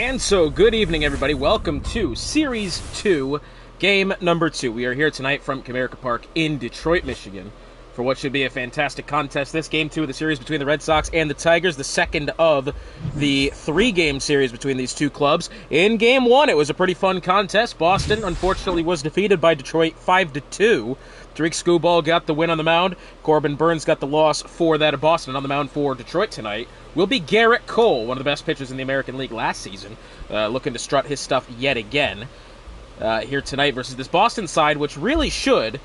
And so, good evening, everybody. Welcome to Series 2, Game Number 2. We are here tonight from Comerica Park in Detroit, Michigan, for what should be a fantastic contest. This Game 2 of the series between the Red Sox and the Tigers, the second of the three-game series between these two clubs. In Game 1, it was a pretty fun contest. Boston, unfortunately, was defeated by Detroit 5-2. Tariq Skubal got the win on the mound. Corbin Burns got the loss for that of Boston. On the mound for Detroit tonight will be Gerrit Cole, one of the best pitchers in the American League last season, looking to strut his stuff yet again here tonight versus this Boston side, which really should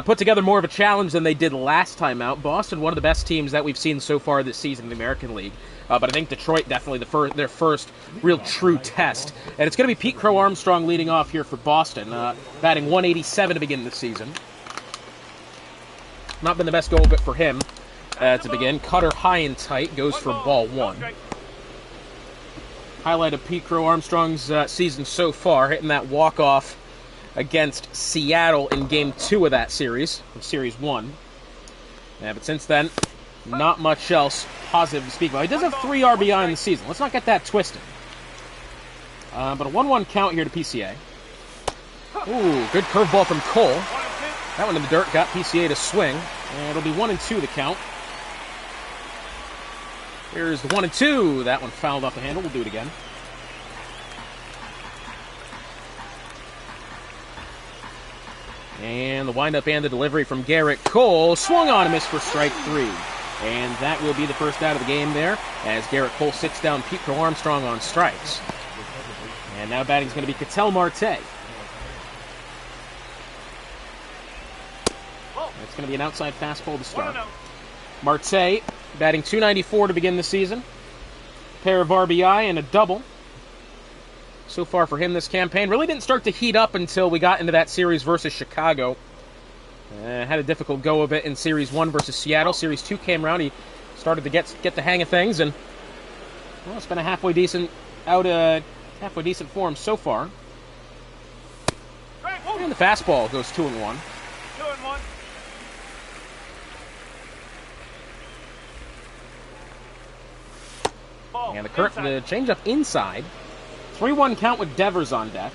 put together more of a challenge than they did last time out. Boston, one of the best teams that we've seen so far this season in the American League. But I think Detroit definitely their first real true test. And it's going to be Pete Crow Armstrong leading off here for Boston, batting 187 to begin the season. Not been the best go of it for him to begin. Cutter high and tight, goes for ball one. Highlight of Pete Crow Armstrong's season so far, hitting that walk-off against Seattle in Game 2 of that series, of Series 1. Yeah, but since then, not much else positive to speak about. He does have 3 RBI in the season. Let's not get that twisted. But a 1-1 count here to PCA. Ooh, good curveball from Cole. That one in the dirt got PCA to swing. And it'll be 1-2 the count. Here's the 1-2. That one fouled off the handle. We'll do it again. And the windup and the delivery from Gerrit Cole. Swung on and missed for strike 3. And that will be the first out of the game there, as Gerrit Cole sits down Pete Crow Armstrong on strikes. And now batting is going to be Ketel Marte. It's going to be an outside fastball to start. Marte batting .294 to begin the season. Pair of RBI and a double so far for him this campaign. Really didn't start to heat up until we got into that series versus Chicago. Had a difficult go of it in Series 1 versus Seattle. Series 2 came around. He started to get the hang of things, and well, it's been a halfway decent form so far. And the fastball goes 2-1. And the changeup inside. 3-1 count with Devers on deck.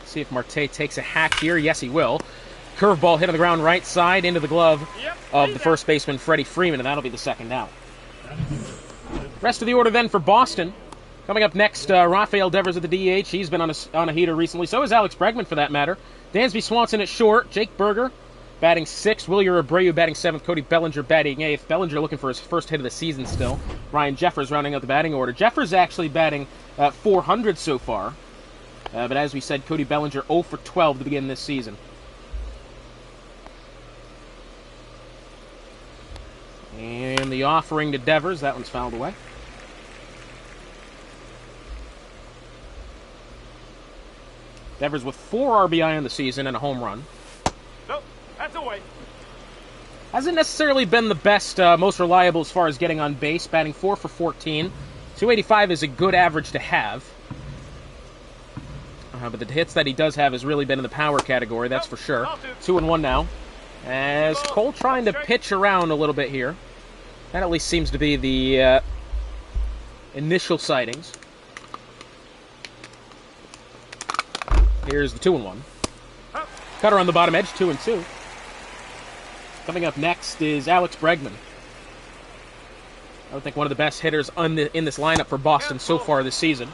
See if Marte takes a hack here. Yes, he will. Curveball hit on the ground right side into the glove of the first baseman, Freddie Freeman, and that'll be the second out. Rest of the order then for Boston. Coming up next, Rafael Devers at the DH. He's been on a heater recently. So is Alex Bregman, for that matter. Dansby Swanson at short. Jake Berger batting 6th. Wilyer Abreu batting 7th. Cody Bellinger batting 8th. Bellinger looking for his first hit of the season still. Ryan Jeffers rounding out the batting order. Jeffers actually batting 400 so far. But as we said, Cody Bellinger 0 for 12 to begin this season. And the offering to Devers. That one's fouled away. Devers with 4 RBI on the season and a home run. Nope, that's away. Hasn't necessarily been the best, most reliable as far as getting on base. Batting 4 for 14. 285 is a good average to have. But the hits that he does have has really been in the power category, that's for sure. 2-1 now. As Cole trying to pitch around a little bit here. That at least seems to be the initial sightings. Here's the 2-1. Cutter on the bottom edge, 2-2. Coming up next is Alex Bregman. I would think one of the best hitters in this lineup for Boston so far this season.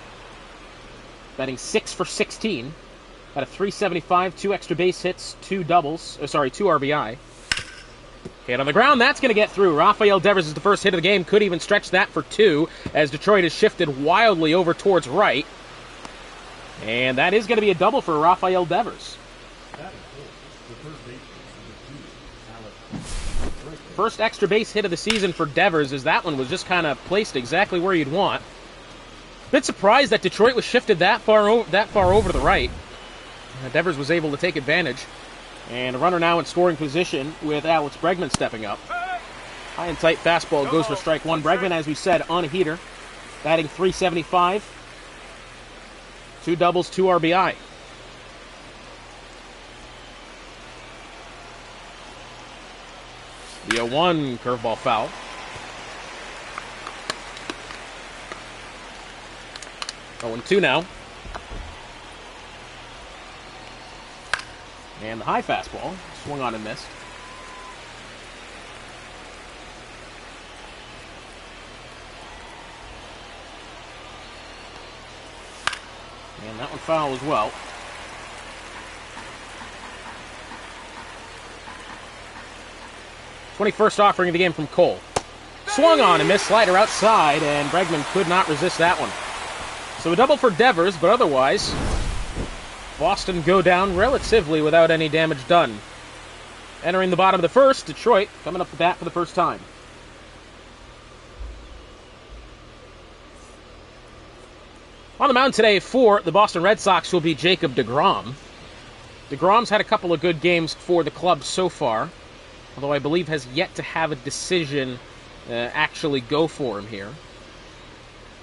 Batting 6 for 16. At a .375, 2 extra base hits, 2 RBI. Hit on the ground, that's going to get through. Rafael Devers is the first hit of the game. Could even stretch that for 2, as Detroit has shifted wildly over towards right. And that is going to be a double for Rafael Devers. First extra base hit of the season for Devers, as that one was just kind of placed exactly where you'd want. Bit surprised that Detroit was shifted that far over to the right. Devers was able to take advantage. And a runner now in scoring position with Alex Bregman stepping up. High and tight fastball goes for strike 1. Bregman, as we said, on a heater. Batting .375. 2 doubles, 2 RBI. The 0-1 curveball foul. 0-2 now. And the high fastball swung on and missed. And that one foul as well. 21st offering of the game from Cole. Swung on and missed, slider outside, and Bregman could not resist that one. So a double for Devers, but otherwise, Boston go down relatively without any damage done. Entering the bottom of the first, Detroit coming up to bat for the first time. On the mound today for the Boston Red Sox will be Jacob deGrom. deGrom's had a couple of good games for the club so far, although I believe has yet to have a decision actually go for him here.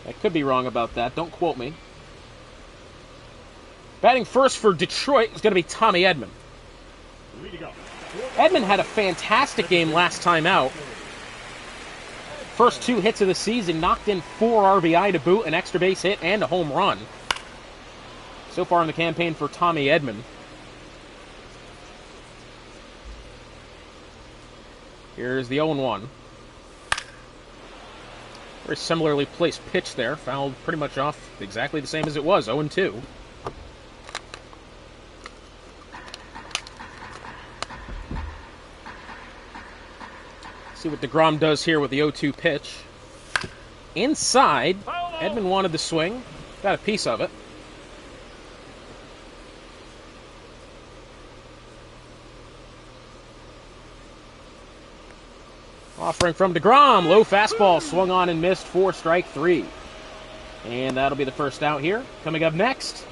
I could be wrong about that. Don't quote me. Batting first for Detroit is going to be Tommy Edman. Edman had a fantastic game last time out. First 2 hits of the season, knocked in 4 RBI to boot, an extra base hit, and a home run. So far in the campaign for Tommy Edman. Here's the 0-1. Very similarly placed pitch there. Fouled pretty much off exactly the same as it was, 0-2. See what deGrom does here with the 0-2 pitch. Inside, Edman wanted the swing. Got a piece of it. Offering from deGrom. Low fastball swung on and missed for strike 3. And that'll be the first out here. Coming up next,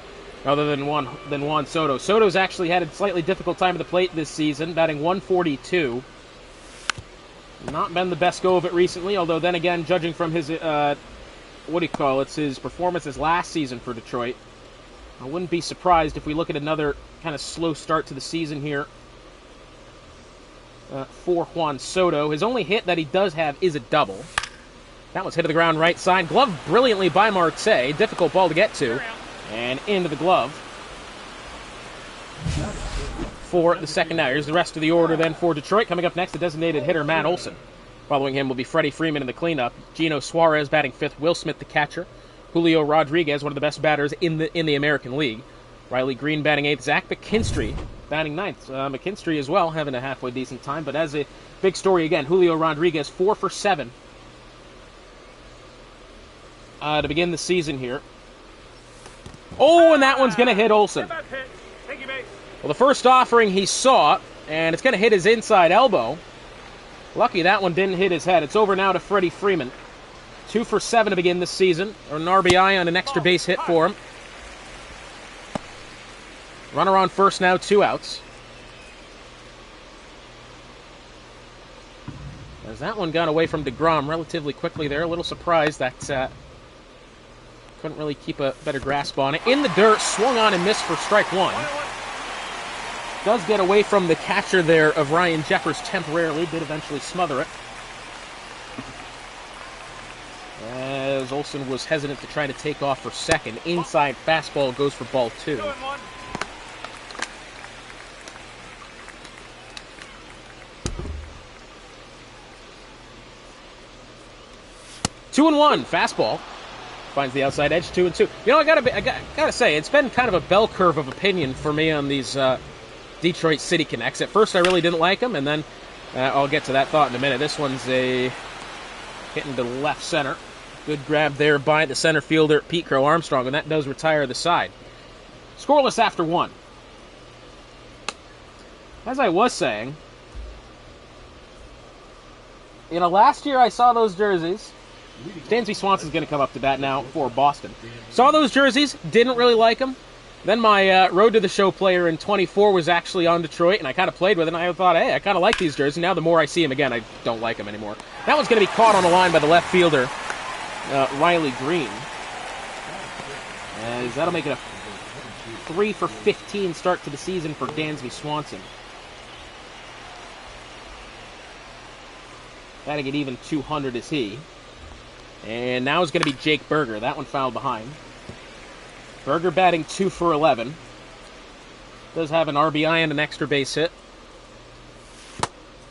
other than Juan Soto. Soto's actually had a slightly difficult time at the plate this season, batting 142. Not been the best go of it recently, although then again, judging from his, his performances last season for Detroit, I wouldn't be surprised if we look at another kind of slow start to the season here for Juan Soto. His only hit that he does have is a double. That one's hit to the ground right side. Gloved brilliantly by Marte. Difficult ball to get to. And into the glove for the second out. Here's the rest of the order then for Detroit. Coming up next, the designated hitter, Matt Olson. Following him will be Freddie Freeman in the cleanup. Gino Suarez batting 5th. Will Smith, the catcher. Julio Rodriguez, one of the best batters in the American League. Riley Green batting 8th. Zach McKinstry batting 9th. McKinstry as well, having a halfway decent time. But as a big story again, Julio Rodriguez, 4 for 7 to begin the season here. Oh, and that one's going to hit Olson. Well, the first offering he saw, and it's going to hit his inside elbow. Lucky that one didn't hit his head. It's over now to Freddie Freeman. 2 for 7 to begin this season. Or an RBI on an extra base hit for him. Runner on first now, 2 outs. As that one got away from deGrom relatively quickly there. A little surprised that couldn't really keep a better grasp on it. In the dirt, swung on and missed for strike 1. Does get away from the catcher there of Ryan Jeffers temporarily. Did eventually smother it. As Olson was hesitant to try to take off for second. Inside fastball goes for ball 2. 2-1 fastball finds the outside edge. 2-2. You know, I gotta say, it's been kind of a bell curve of opinion for me on these Detroit City Connects. At first, I really didn't like them, and then I'll get to that thought in a minute. This one's a hit into left center. Good grab there by the center fielder Pete Crow Armstrong, and that does retire the side. Scoreless after 1. As I was saying, you know, last year I saw those jerseys. Dansby Swanson's going to come up to bat now for Boston. Saw those jerseys, didn't really like them. Then my Road to the Show player in 24 was actually on Detroit, and I kind of played with it, and I thought, hey, I kind of like these jerseys. Now the more I see them again, I don't like them anymore. That one's going to be caught on the line by the left fielder, Riley Green. As that'll make it a 3 for 15 start to the season for Dansby Swanson. Batting it even 200 is he. And now it's going to be Jake Berger. That one fouled behind. Berger batting 2 for 11. Does have an RBI and an extra base hit.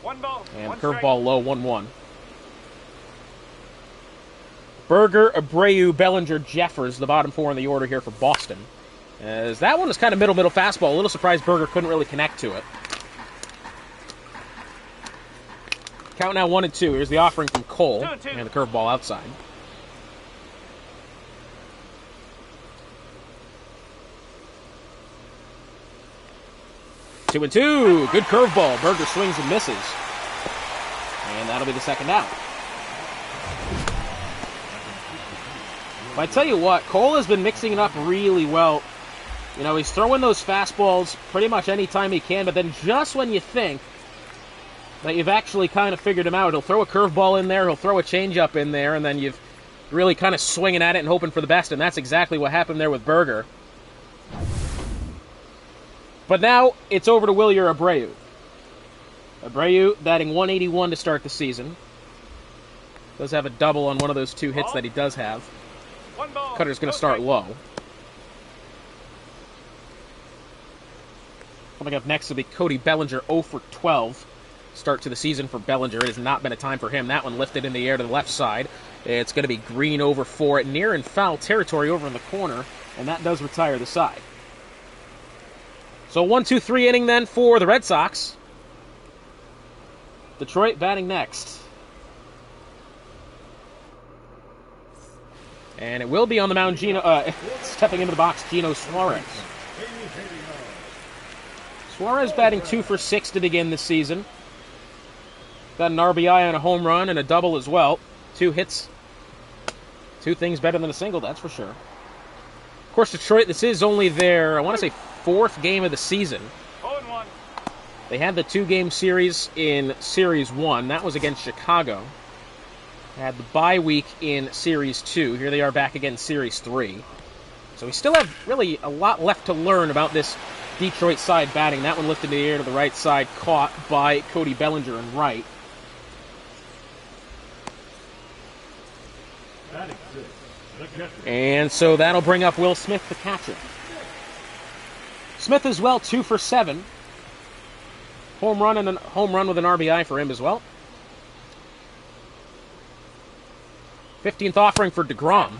1 ball. And 1 strike. curveball low, 1-1. Berger, Abreu, Bellinger, Jeffers, the bottom 4 in the order here for Boston. As that one was kind of middle fastball. A little surprised Berger couldn't really connect to it. Count now 1-2. Here's the offering from Cole. 2-2. And the curveball outside. Two and two. Good curveball. Berger swings and misses. And that'll be the second out. But I tell you what, Cole has been mixing it up really well. You know, he's throwing those fastballs pretty much any time he can, but then just when you think that you've actually kind of figured him out, he'll throw a curveball in there, he'll throw a changeup in there, and then you've really kind of swinging at it and hoping for the best, and that's exactly what happened there with Berger. But now it's over to Wilyer Abreu. Abreu batting 181 to start the season. Does have a double on one of those 2 hits that he does have. 1 ball. Cutter's going No to start strike. low. Coming up next will be Cody Bellinger, 0 for 12. Start to the season for Bellinger. It has not been a time for him. That one lifted in the air to the left side. It's going to be Green over for it, near and foul territory over in the corner, and that does retire the side. So 1-2-3 inning then for the Red Sox. Detroit batting next. And it will be on the mound, stepping into the box, Gino Suarez. Suarez batting 2 for 6 to begin the season. Got an RBI and a home run and a double as well. 2 hits. 2 things better than a single, that's for sure. Of course, Detroit, this is only their, I want to say, 4th game of the season. 0-1. They had the 2-game series in Series 1. That was against Chicago. They had the bye week in Series 2. Here they are back again in Series 3. So we still have really a lot left to learn about this Detroit side batting. That one lifted in the air to the right side, caught by Cody Bellinger in right. And so that'll bring up Will Smith, the catcher. Smith as well, 2 for 7. Home run and a home run with an RBI for him as well. 15th offering for DeGrom.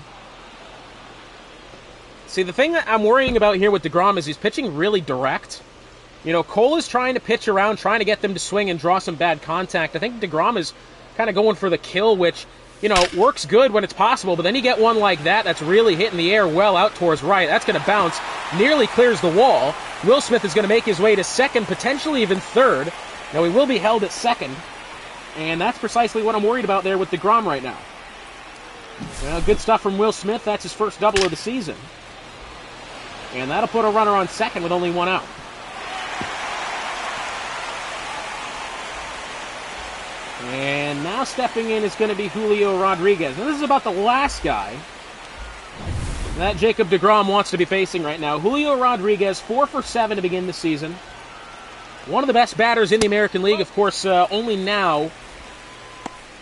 See, the thing that I'm worrying about here with DeGrom is he's pitching really direct. You know, Cole is trying to pitch around, trying to get them to swing and draw some bad contact. I think DeGrom is kind of going for the kill, which, you know, works good when it's possible, but then you get one like that that's really hitting the air well out towards right. That's going to bounce, nearly clears the wall. Will Smith is going to make his way to second, potentially even third. Now, he will be held at second, and that's precisely what I'm worried about there with DeGrom right now. Well, good stuff from Will Smith. That's his first double of the season. And that'll put a runner on second with only 1 out. And now stepping in is going to be Julio Rodriguez. Now, this is about the last guy that Jacob deGrom wants to be facing right now. Julio Rodriguez, 4 for 7 to begin the season. One of the best batters in the American League. Of course, only now, I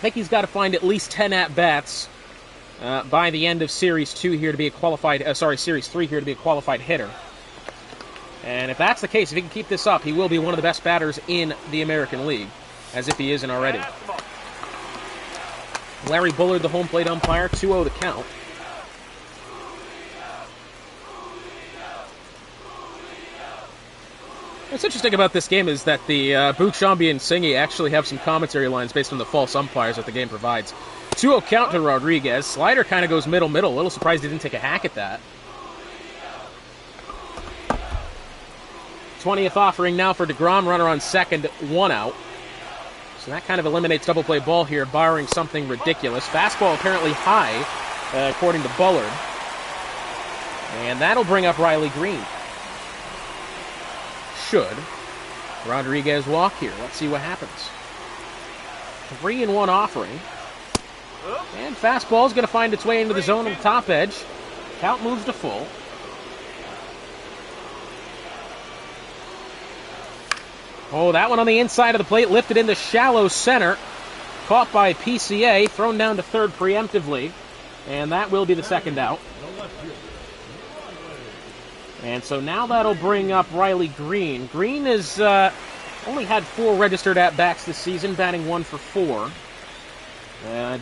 think he's got to find at least 10 at-bats by the end of Series 2 here to be a qualified, Series 3 here to be a qualified hitter. And if that's the case, if he can keep this up, he will be one of the best batters in the American League, as if he isn't already. Larry Bullard, the home plate umpire, 2-0 the count. What's interesting about this game is that the Buchambi and Singy actually have some commentary lines based on the false umpires that the game provides. 2-0 count to Rodriguez. Slider kind of goes middle. A little surprised he didn't take a hack at that. 20th offering now for DeGrom. Runner on second, 1 out. So that kind of eliminates double play ball here, barring something ridiculous. Fastball apparently high, according to Bullard. And that'll bring up Riley Green. Should Rodriguez walk here? Let's see what happens. 3-1 offering. And fastball is going to find its way into the zone on the top edge. Count moves to full. Oh, that one on the inside of the plate, lifted into shallow center. Caught by PCA, thrown down to third preemptively. And that will be the second out. And so now that'll bring up Riley Green. Green has only had 4 registered at-bats this season, batting 1 for 4.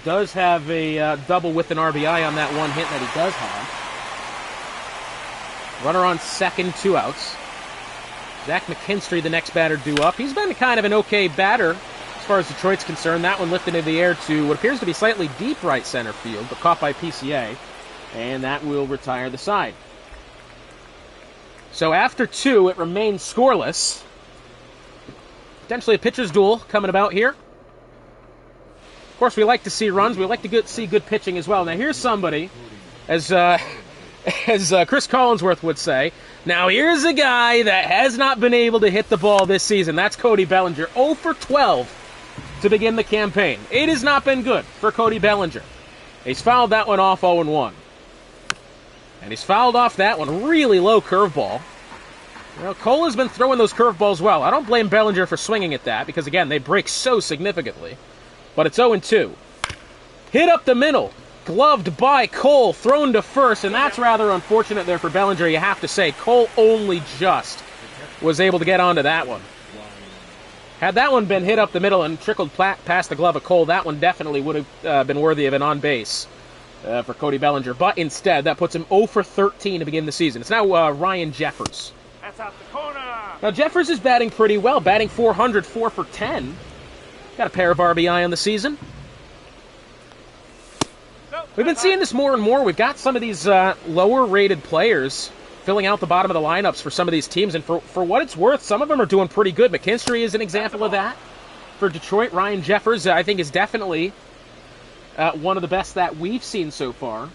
Does have a double with an RBI on that one hit that he does have. Runner on second, 2 outs. Zach McKinstry, the next batter due up. He's been kind of an okay batter as far as Detroit's concerned. That one lifted into the air to what appears to be slightly deep right center field, but caught by PCA. And that will retire the side. So after 2, it remains scoreless. Potentially a pitcher's duel coming about here. Of course, we like to see runs. We like to see good pitching as well. Now, here's somebody, as Chris Collinsworth would say, now here's a guy that has not been able to hit the ball this season. That's Cody Bellinger. 0 for 12 to begin the campaign. It has not been good for Cody Bellinger. He's fouled that one off 0-1. And he's fouled off that one. Really low curveball. Cole has been throwing those curveballs well. I don't blame Bellinger for swinging at that because, again, they break so significantly. But it's 0-2. Hit up the middle. Gloved by Cole. Thrown to first. And that's rather unfortunate there for Bellinger, you have to say. Cole only just was able to get onto that one. Had that one been hit up the middle and trickled past the glove of Cole, that one definitely would have been worthy of an on-base for Cody Bellinger. But instead, that puts him 0 for 13 to begin the season. It's now Ryan Jeffers. That's out the corner. Now, Jeffers is batting pretty well, batting .400, 4 for 10. Got a pair of RBI on the season. We've been seeing this more and more. We've got some of these lower-rated players filling out the bottom of the lineups for some of these teams, and for what it's worth, some of them are doing pretty good. McKinstry is an example of that for Detroit. Ryan Jeffers, I think, is definitely one of the best that we've seen so far.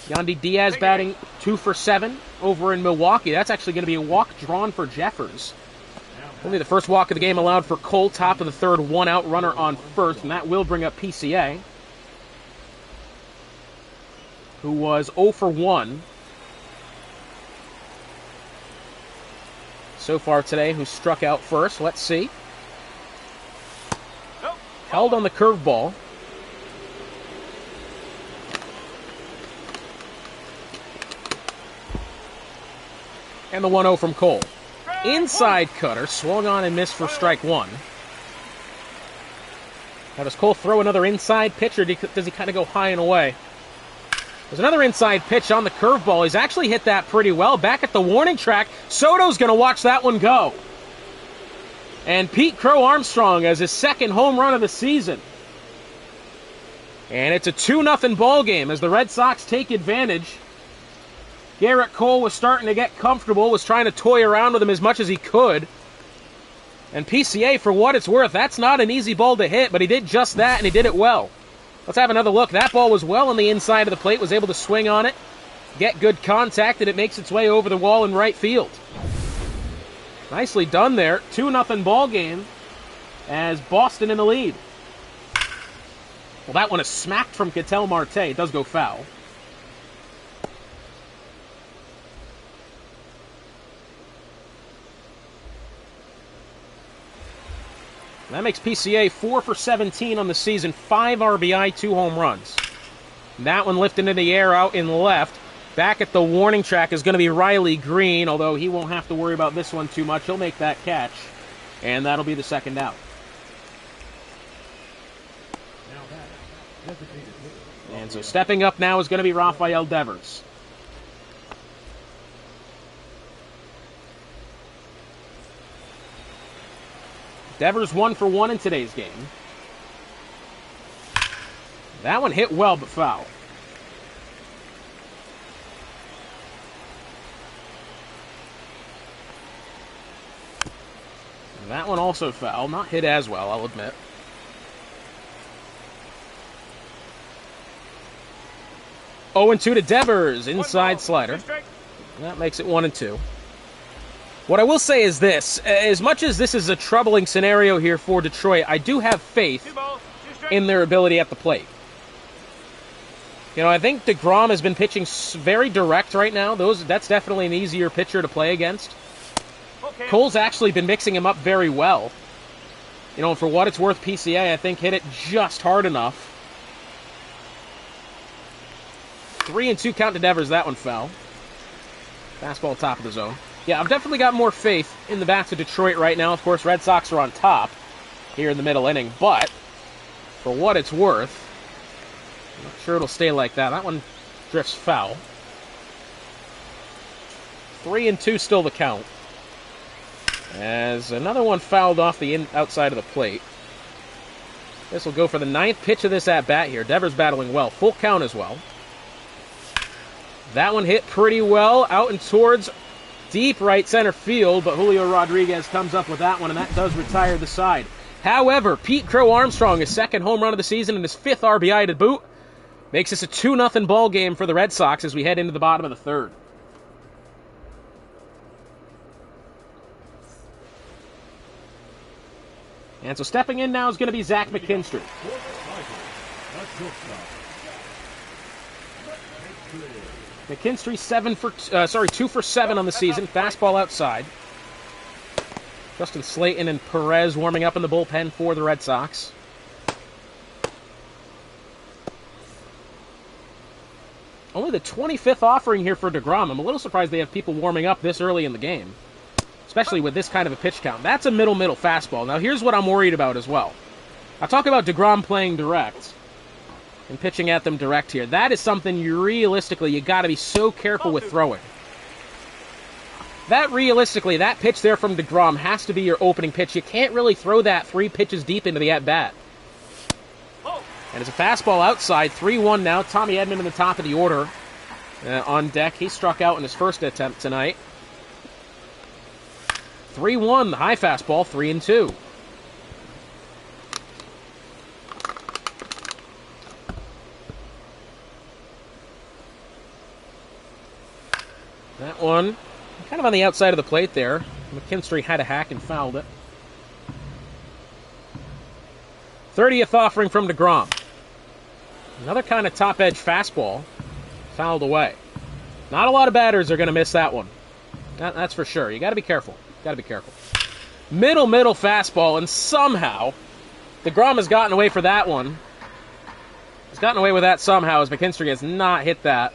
Yandy Diaz batting 2 for 7 over in Milwaukee. That's actually going to be a walk drawn for Jeffers. Only the first walk of the game allowed for Cole. Top of the third, 1 out, runner on first, and that will bring up PCA, who was 0 for 1 so far today, who struck out first. Let's see. Held on the curveball. And the 1-0 from Cole. Inside cutter, swung on and missed for strike 1. Now, does Cole throw another inside pitch, or does he kind of go high and away? There's another inside pitch on the curveball. He's actually hit that pretty well. Back at the warning track, Soto's going to watch that one go. And Pete Crow Armstrong has his second home run of the season. And it's a 2-0 ball game as the Red Sox take advantage. Garrett Cole was starting to get comfortable, was trying to toy around with him as much as he could. And PCA, for what it's worth, that's not an easy ball to hit, but he did just that, and he did it well. Let's have another look. That ball was well on the inside of the plate, was able to swing on it, get good contact, and it makes its way over the wall in right field. Nicely done there. 2-0 ball game as Boston in the lead. Well, that one is smacked from Ketel Marte. It does go foul. That makes PCA 4 for 17 on the season, 5 RBI, 2 home runs. That one lifted into the air out in left. Back at the warning track is going to be Riley Green, although he won't have to worry about this one too much. He'll make that catch, and that'll be the second out. And so stepping up now is going to be Rafael Devers. Devers 1 for 1 in today's game. That one hit well, but foul. That one also foul. Not hit as well, I'll admit. Oh, 0-2 to Devers. Inside slider. That makes it 1-2. What I will say is this. As much as this is a troubling scenario here for Detroit, I do have faith in their ability at the plate. You know, I think DeGrom has been pitching very direct right now. That's definitely an easier pitcher to play against. Okay. Cole's actually been mixing him up very well. You know, for what it's worth, PCA, I think, hit it just hard enough. 3-2 count to Devers. That one foul. Fastball top of the zone. Yeah, I've definitely got more faith in the bats of Detroit right now. Of course, Red Sox are on top here in the middle inning, but for what it's worth, I'm not sure it'll stay like that. That one drifts foul. 3-2 still the count. As another one fouled off the outside of the plate. This will go for the 9th pitch of this at-bat here. Devers battling well. Full count as well. That one hit pretty well out and towards deep right center field, but Julio Rodriguez comes up with that one, and that does retire the side. However, Pete Crow Armstrong, his 2nd home run of the season and his 5th RBI to boot, makes this a 2-0 ball game for the Red Sox as we head into the bottom of the 3rd. And so stepping in now is going to be Zach McKinstry. McKinstry 2 for 7 on the season. Fastball outside. Justin Slayton and Perez warming up in the bullpen for the Red Sox. Only the 25th offering here for DeGrom. I'm a little surprised they have people warming up this early in the game, especially with this kind of a pitch count. That's a middle fastball. Now here's what I'm worried about as well. I talk about DeGrom playing direct and pitching at them direct here. That is something you got to be so careful with throwing. That pitch there from DeGrom has to be your opening pitch. You can't really throw that 3 pitches deep into the at-bat. And it's a fastball outside, 3-1 now. Tommy Edman in the top of the order on deck. He struck out in his first attempt tonight. 3-1, the high fastball, 3-2. That one, kind of on the outside of the plate there. McKinstry had a hack and fouled it. 30th offering from DeGrom. Another kind of top-edge fastball, fouled away. Not a lot of batters are going to miss that one. That's for sure. You got to be careful. Middle fastball, and somehow DeGrom has gotten away for that one. He's gotten away with that somehow as McKinstry has not hit that.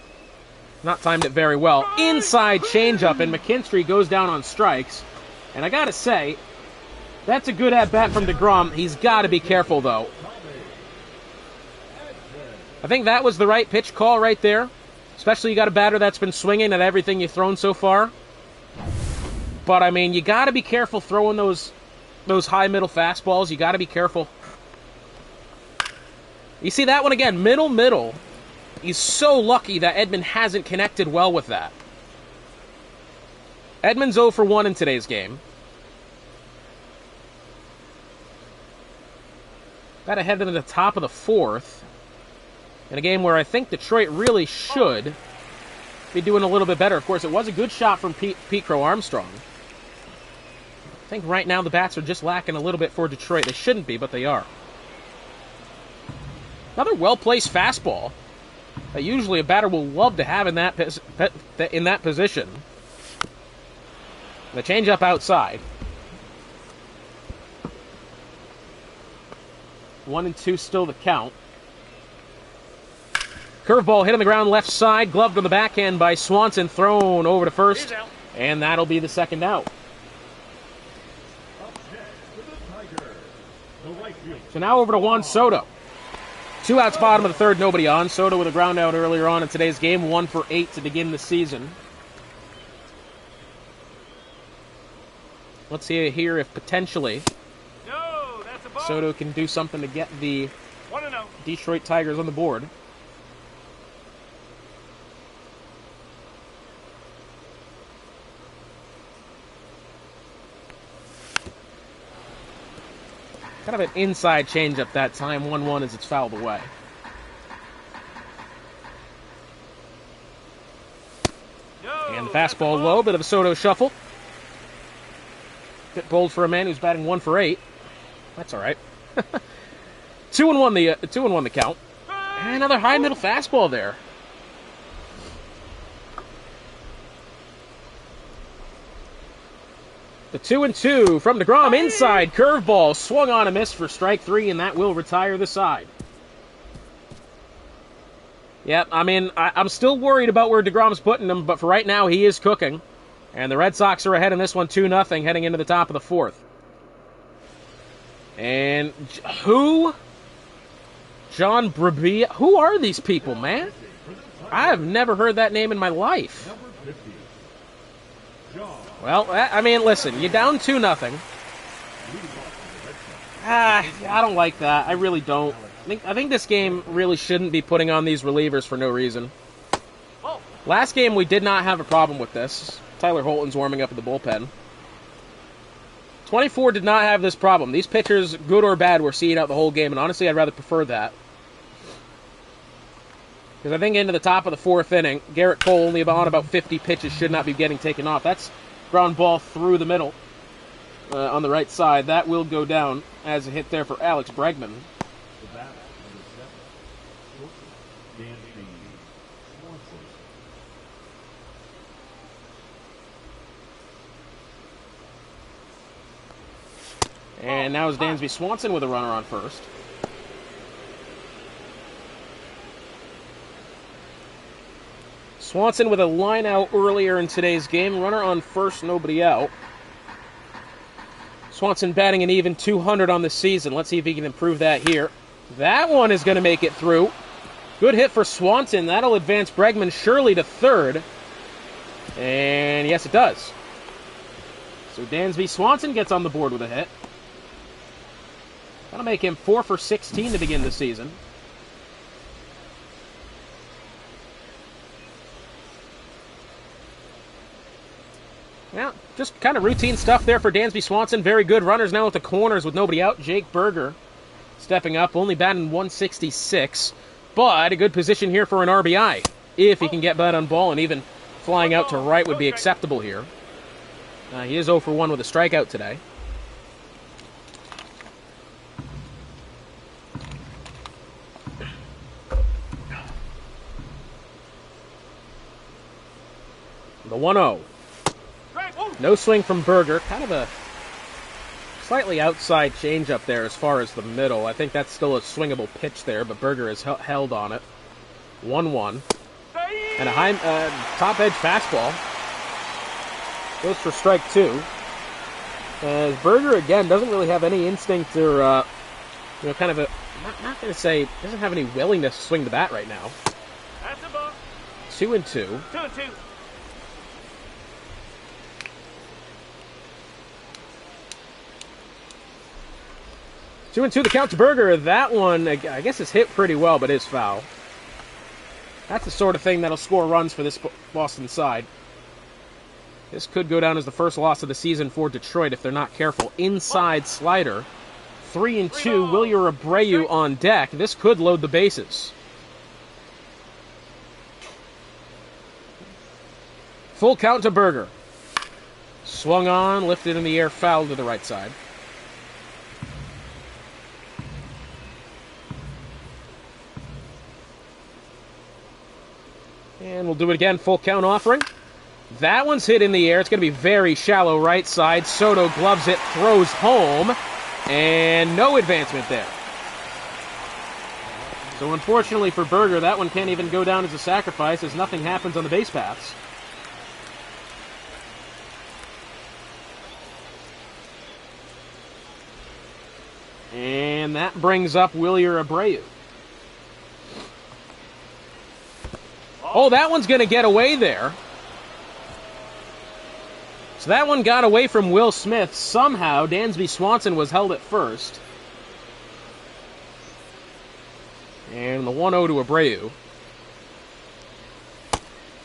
Not timed it very well. Inside changeup, and McKinstry goes down on strikes. And I got to say, that's a good at-bat from DeGrom. He's got to be careful, though. I think that was the right pitch call right there. Especially you got a batter that's been swinging at everything you've thrown so far. But, I mean, you got to be careful throwing those high middle fastballs. You got to be careful. You see that one again, middle. He's so lucky that Edman hasn't connected well with that. Edman's 0 for 1 in today's game. Got ahead into the top of the 4th. In a game where I think Detroit really should be doing a little bit better. Of course, it was a good shot from Pete Crow Armstrong. I think right now the bats are just lacking a little bit for Detroit. They shouldn't be, but they are. Another well-placed fastball that usually a batter will love to have in that position. The changeup outside. 1-2 still the count. Curveball hit on the ground left side, gloved on the backhand by Swanson, thrown over to first, and that'll be the 2nd out. So now over to Juan Soto. 2 outs bottom of the 3rd, nobody on. Soto with a ground out earlier on in today's game, 1 for 8 to begin the season. Let's see here if potentially Soto can do something to get the Detroit Tigers on the board. Kind of an inside changeup that time, 1-1 as it's fouled away. And the fastball low, bit of a Soto shuffle. Bit bold for a man who's batting 1 for 8. That's all right. 2-1 the count. And another high middle fastball there. The 2-2 from DeGrom, inside curveball, swung on a miss for strike 3, and that will retire the side. Yep, I mean, I'm still worried about where DeGrom's putting him, but for right now, he is cooking. And the Red Sox are ahead in this one 2-0 heading into the top of the fourth. And who? John Brebbia? Who are these people, man? I have never heard that name in my life. Well, I mean, listen, you're down 2-0. I don't like that. I really don't. I think this game really shouldn't be putting on these relievers for no reason. Last game, we did not have a problem with this. Tyler Holton's warming up in the bullpen. 24 did not have this problem. These pitchers, good or bad, were seeing out the whole game, and honestly, I'd rather prefer that. Because I think into the top of the fourth inning, Garrett Cole, only on about 50 pitches, should not be getting taken off. That's ground ball through the middle on the right side. That will go down as a hit there for Alex Bregman. And now is Dansby Swanson with a runner on first. Swanson with a line out earlier in today's game. Runner on first, nobody out. Swanson batting an even 200 on the season. Let's see if he can improve that here. That one is going to make it through. Good hit for Swanson. That'll advance Bregman surely to third. And yes, it does. So Dansby Swanson gets on the board with a hit. That'll make him 4 for 16 to begin the season. Yeah, just kind of routine stuff there for Dansby Swanson. Very good runners now at the corners with nobody out. Jake Berger stepping up, only batting 166. But a good position here for an RBI. If he can get bat on ball, and even flying out to right would be acceptable here. He is 0 for 1 with a strikeout today. The 1-0. No swing from Berger. Kind of a slightly outside changeup there as far as the middle. I think that's still a swingable pitch there, but Berger has held on it. 1-1. And a high top edge fastball. Goes for strike 2. As Berger, again, doesn't really have any instinct or, kind of a, not going to say, doesn't have any willingness to swing the bat right now. That's a ball. 2-2. 2-2. Two and two, the count to Berger. That one, I guess, is hit pretty well, but is foul. That's the sort of thing that'll score runs for this Boston side. This could go down as the first loss of the season for Detroit if they're not careful. Inside slider. 3-2, Wilyer Abreu on deck. This could load the bases. Full count to Berger. Swung on, lifted in the air, foul to the right side. And we'll do it again, full count offering. That one's hit in the air. It's going to be very shallow right side. Soto gloves it, throws home, and no advancement there. So unfortunately for Berger, that one can't even go down as a sacrifice as nothing happens on the base paths. And that brings up Wilyer Abreu. Oh, that one's going to get away there. So that one got away from Will Smith. Somehow, Dansby Swanson was held at first. And the 1-0 to Abreu.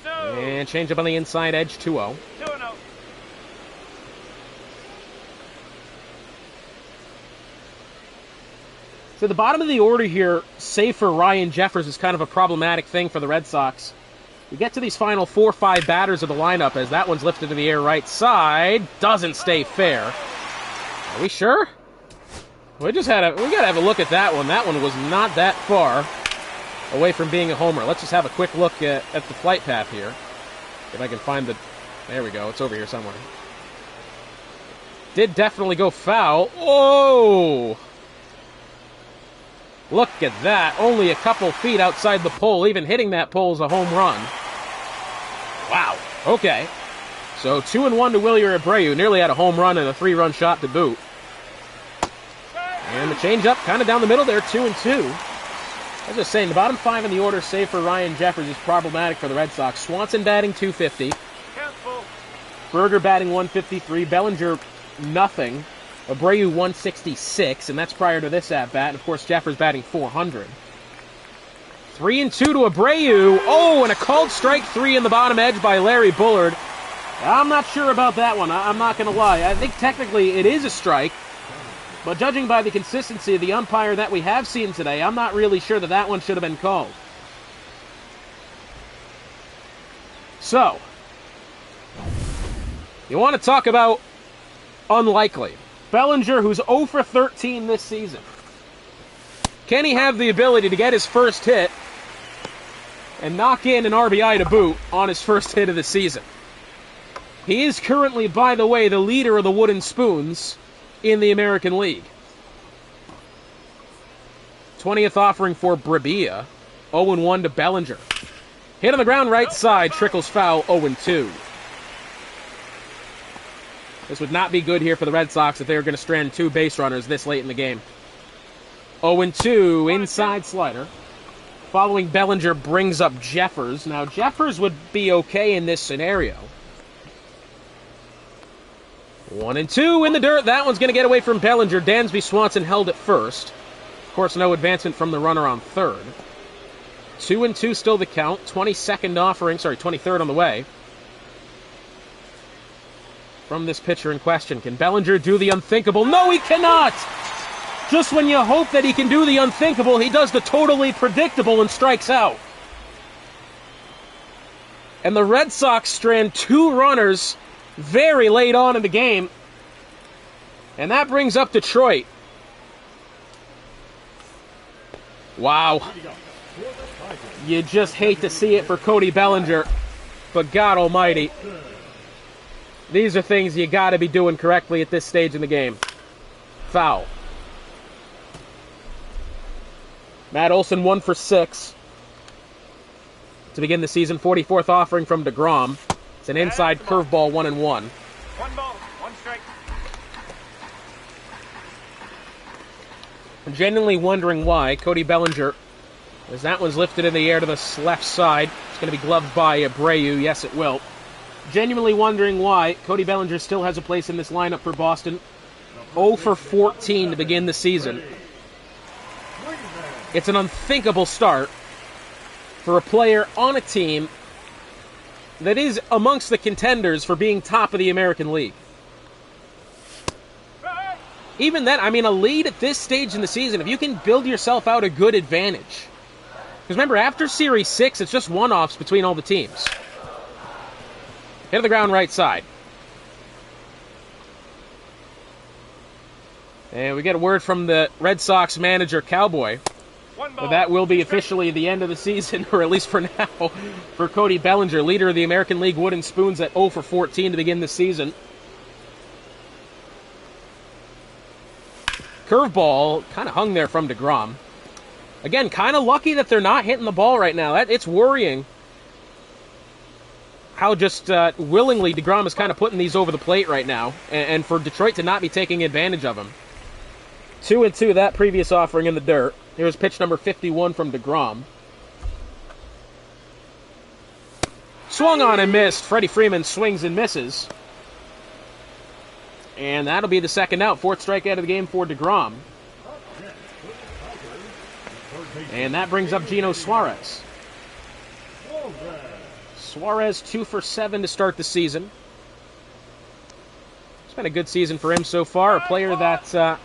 No. And change up on the inside edge, 2-0. 2-0. So the bottom of the order here, save for Ryan Jeffers, is kind of a problematic thing for the Red Sox. We get to these final 4 or 5 batters of the lineup as that one's lifted to the air right side. Doesn't stay fair. Are we sure? We gotta have a look at that one. That one was not that far away from being a homer. Let's just have a quick look at the flight path here. If I can find the... There we go. It's over here somewhere. Did definitely go foul. Oh! Look at that. Only a couple feet outside the pole. Even hitting that pole is a home run. Wow. Okay. So 2-1 to Wilyer Abreu. Nearly had a home run and a 3-run shot to boot. And the changeup kind of down the middle there, 2-2. I was just saying, the bottom 5 in the order, save for Ryan Jeffers, is problematic for the Red Sox. Swanson batting .250. Berger batting .153. Bellinger, nothing. Abreu, .166, and that's prior to this at-bat. And, of course, Jeffers batting .400. 3-2 to Abreu. Oh, and a called strike 3 in the bottom edge by Larry Bullard. I'm not sure about that one. I'm not going to lie. I think technically it is a strike. But judging by the consistency of the umpire that we have seen today, I'm not really sure that that one should have been called. So, you want to talk about unlikely. Bellinger, who's 0 for 13 this season. Can he have the ability to get his first hit and knock in an RBI to boot on his first hit of the season? He is currently, by the way, the leader of the Wooden Spoons in the American League. 20th offering for Brabia. 0-1 to Bellinger. Hit on the ground right side, trickles foul, 0-2. This would not be good here for the Red Sox if they were going to strand 2 base runners this late in the game. 0-2, inside slider. Following Bellinger brings up Jeffers. Now, Jeffers would be okay in this scenario. 1-2 in the dirt. That one's going to get away from Bellinger. Dansby Swanson held it first. Of course, no advancement from the runner on third. 2-2 still the count. 23rd on the way. From this pitcher in question, can Bellinger do the unthinkable? No, he cannot! Just when you hope that he can do the unthinkable, he does the totally predictable and strikes out. And the Red Sox strand 2 runners very late on in the game. And that brings up Detroit. Wow. You just hate to see it for Cody Bellinger. But God almighty, these are things you got to be doing correctly at this stage in the game. Foul. Matt Olson 1 for 6 to begin the season. 44th offering from DeGrom. It's an inside curveball, 1-1. 1 ball, 1 strike. I'm genuinely wondering why Cody Bellinger, as that one's lifted in the air to the left side, it's going to be gloved by Abreu. Yes, it will. Genuinely wondering why Cody Bellinger still has a place in this lineup for Boston. 0 for 14 to begin the season. It's an unthinkable start for a player on a team that is amongst the contenders for being top of the American League. Even then, I mean, a lead at this stage in the season, if you can build yourself out a good advantage. Because remember, after Series 6, it's just one-offs between all the teams. Hit on the ground right side. And we get a word from the Red Sox manager, Cowboy. But that will be officially the end of the season, or at least for now, for Cody Bellinger, leader of the American League Wooden Spoons at 0 for 14 to begin the season. Curveball kind of hung there from DeGrom. Again, kind of lucky that they're not hitting the ball right now. It's worrying how just willingly DeGrom is kind of putting these over the plate right now, and for Detroit to not be taking advantage of him. 2-2, that previous offering in the dirt. Here's pitch number 51 from DeGrom. Swung on and missed. Freddie Freeman swings and misses. And that'll be the second out. 4th strikeout of the game for DeGrom. And that brings up Geno Suarez. Suarez 2 for 7 to start the season. It's been a good season for him so far. A player that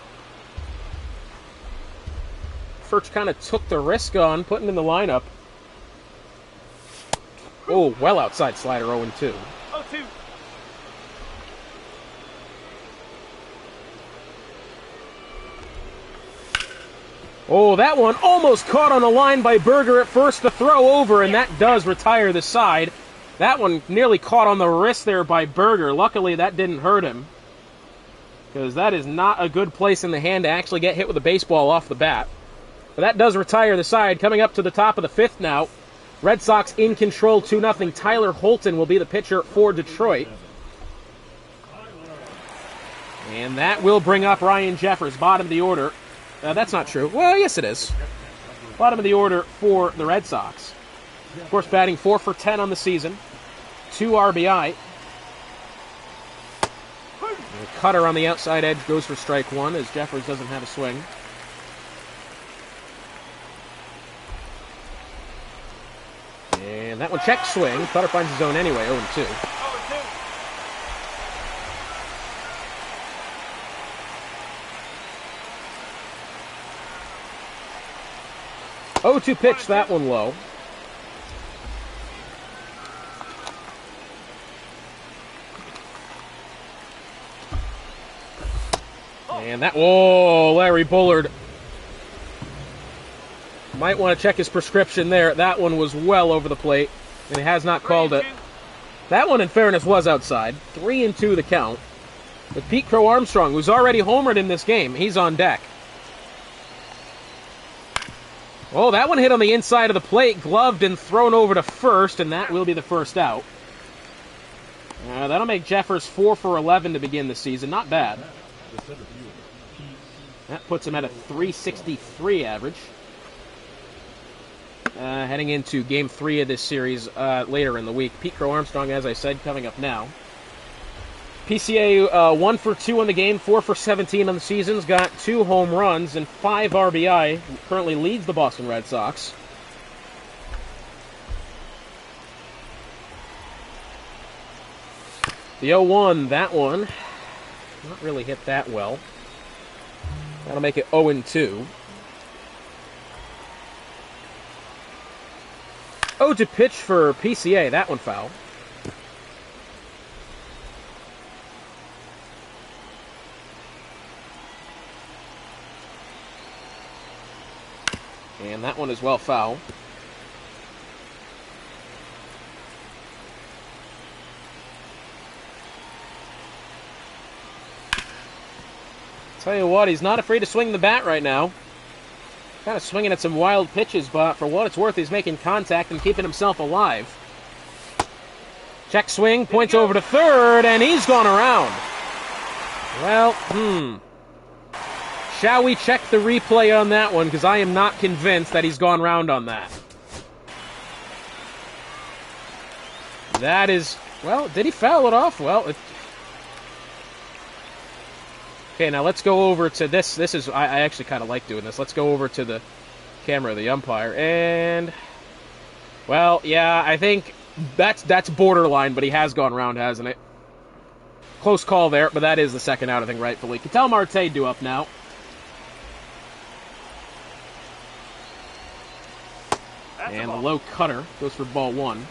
Furch kind of took the risk on putting in the lineup. Oh, well outside slider, 0-2. 0-2. Oh, that one almost caught on a line by Berger at first to throw over, and that does retire the side. That one nearly caught on the wrist there by Berger. Luckily, that didn't hurt him, because that is not a good place in the hand to actually get hit with a baseball off the bat. But that does retire the side. Coming up to the top of the fifth now. Red Sox in control, 2-0. Tyler Holton will be the pitcher for Detroit. And that will bring up Ryan Jeffers, bottom of the order. That's not true. Well, yes it is. Bottom of the order for the Red Sox. Of course, batting 4 for 10 on the season. 2 RBI. The cutter on the outside edge goes for strike one as Jeffers doesn't have a swing. And that one check swing. Cutter finds his own anyway, 0-2. 0-2 pitch, that one low. And that, whoa, Larry Bullard. Might want to check his prescription there. That one was well over the plate, and he has not called it. That one, in fairness, was outside. 3-2 the count. But Pete Crow Armstrong, who's already homered in this game, he's on deck. Oh, that one hit on the inside of the plate, gloved and thrown over to first, and that will be the first out. That'll make Jeffers 4 for 11 to begin the season. Not bad. That puts him at a .363 average. Heading into Game 3 of this series later in the week. Pete Crow Armstrong, as I said, coming up now. PCA 1 for 2 in the game, 4 for 17 on the season's got 2 home runs and 5 RBI. Currently leads the Boston Red Sox. The 0-1, that one, not really hit that well. That'll make it 0-2. 0-2 pitch for PCA, that one foul. And that one is well foul. Tell you what, he's not afraid to swing the bat right now. Kind of swinging at some wild pitches, but for what it's worth, he's making contact and keeping himself alive. Check swing, points over to third, and he's gone around. Well, Shall we check the replay on that one? Because I am not convinced that he's gone round on that. That is... Well, did he foul it off? Well, okay, now let's go over to this. This is... I actually kind of like doing this. Let's go over to the camera of the umpire. And... Well, yeah, I think that's borderline, but he has gone round, hasn't it? Close call there, but that is the second out, I think, rightfully. Ketel Marte due up now. And the low cutter goes for ball one.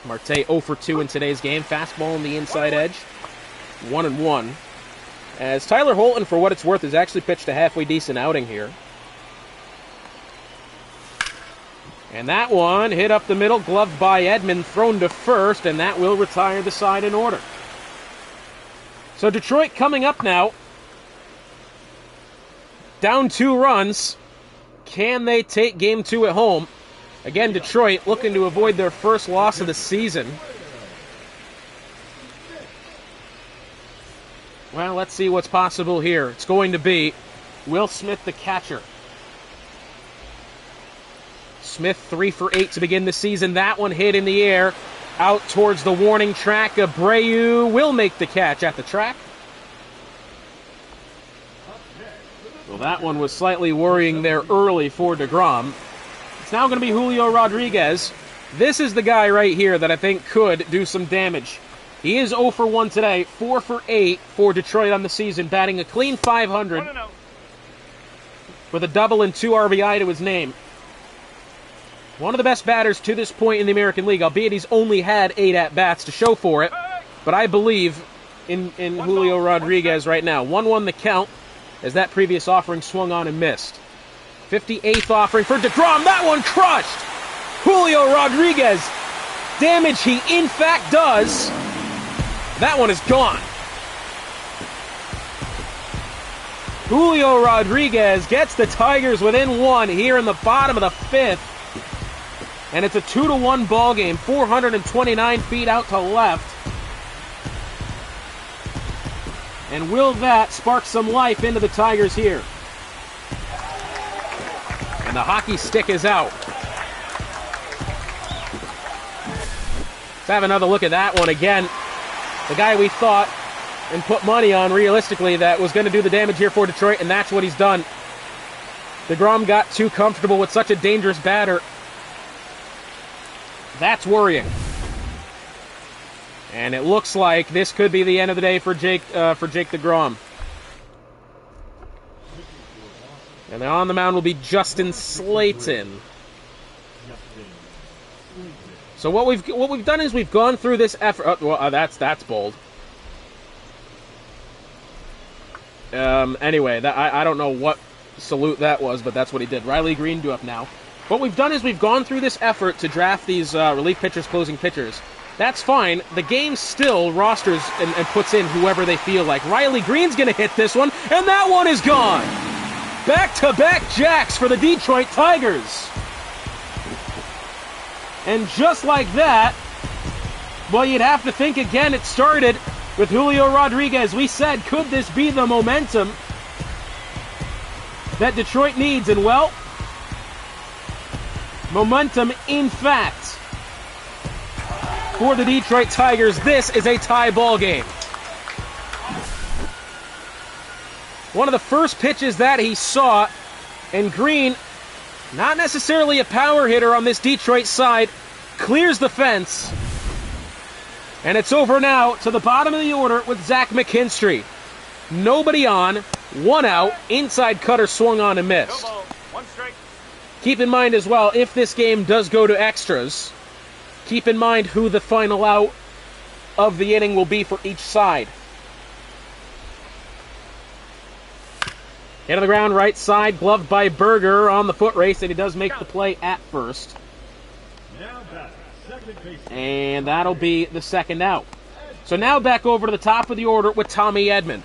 Marte 0 for 2 in today's game. Fastball on the inside edge. 1-1. As Tyler Holton, for what it's worth, has actually pitched a halfway decent outing here. And that one hit up the middle, gloved by Edman, thrown to first, and that will retire the side in order. So Detroit coming up now. Down 2 runs. Can they take game 2 at home? Again, Detroit looking to avoid their first loss of the season. Well, let's see what's possible here. It's going to be Will Smith, the catcher. Smith 3 for 8 to begin the season. That one hit in the air out towards the warning track. Abreu will make the catch at the track. Well, that one was slightly worrying there early for DeGrom. It's now going to be Julio Rodriguez. This is the guy right here that I think could do some damage. He is 0 for 1 today, 4 for 8 for Detroit on the season, batting a clean .500 with a double and 2 RBI to his name. One of the best batters to this point in the American League, albeit he's only had 8 at-bats to show for it. But I believe in Julio Rodriguez right now. 1-1 the count, as that previous offering swung on and missed. 58th offering for DeGrom. That one crushed! Julio Rodriguez. Damage he in fact does. That one is gone. Julio Rodriguez gets the Tigers within one here in the bottom of the fifth. And it's a 2-1 ball game, 429 feet out to left. And will that spark some life into the Tigers here? And the hockey stick is out. Let's have another look at that one again. The guy we thought and put money on, realistically, that was going to do the damage here for Detroit, and that's what he's done. DeGrom got too comfortable with such a dangerous batter. That's worrying. And it looks like this could be the end of the day for Jake DeGrom. And then on the mound will be Justin Slayton. So what we've done is we've gone through this effort. That's bold. Anyway, I don't know what salute that was, but that's what he did. Riley Green due up now. What we've done is we've gone through this effort to draft these relief pitchers, closing pitchers. That's fine. The game still rosters and puts in whoever they feel like. Riley Green's going to hit this one, and that one is gone. Back-to-back jacks for the Detroit Tigers. And just like that, well, you'd have to think again it started with Julio Rodriguez. We said, could this be the momentum that Detroit needs? And, well, momentum, in fact, for the Detroit Tigers, this is a tie ball game. One of the first pitches that he saw, and Green, not necessarily a power hitter on this Detroit side, clears the fence. And it's over now to the bottom of the order with Zach McKinstry. Nobody on, one out, inside cutter swung on and missed. No ball, one strike. Keep in mind as well, if this game does go to extras, keep in mind who the final out of the inning will be for each side. Hit on the ground, right side, gloved by Berger on the foot race, and he does make the play at first. And that'll be the second out. So now back over to the top of the order with Tommy Edman.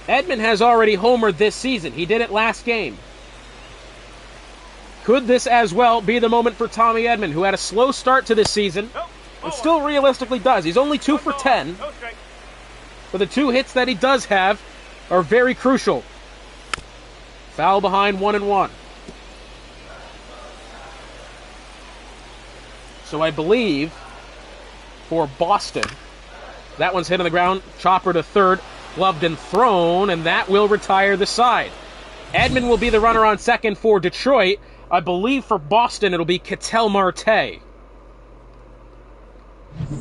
Edman has already homered this season. He did it last game. Could this as well be the moment for Tommy Edman, who had a slow start to this season, and still realistically does? He's only 2 for 10, but the 2 hits that he does have are very crucial. Foul behind 1-1. So I believe for Boston, that one's hit on the ground, chopper to third, gloved and thrown, and that will retire the side. Edman will be the runner on second for Detroit. I believe for Boston it'll be Ketel Marte.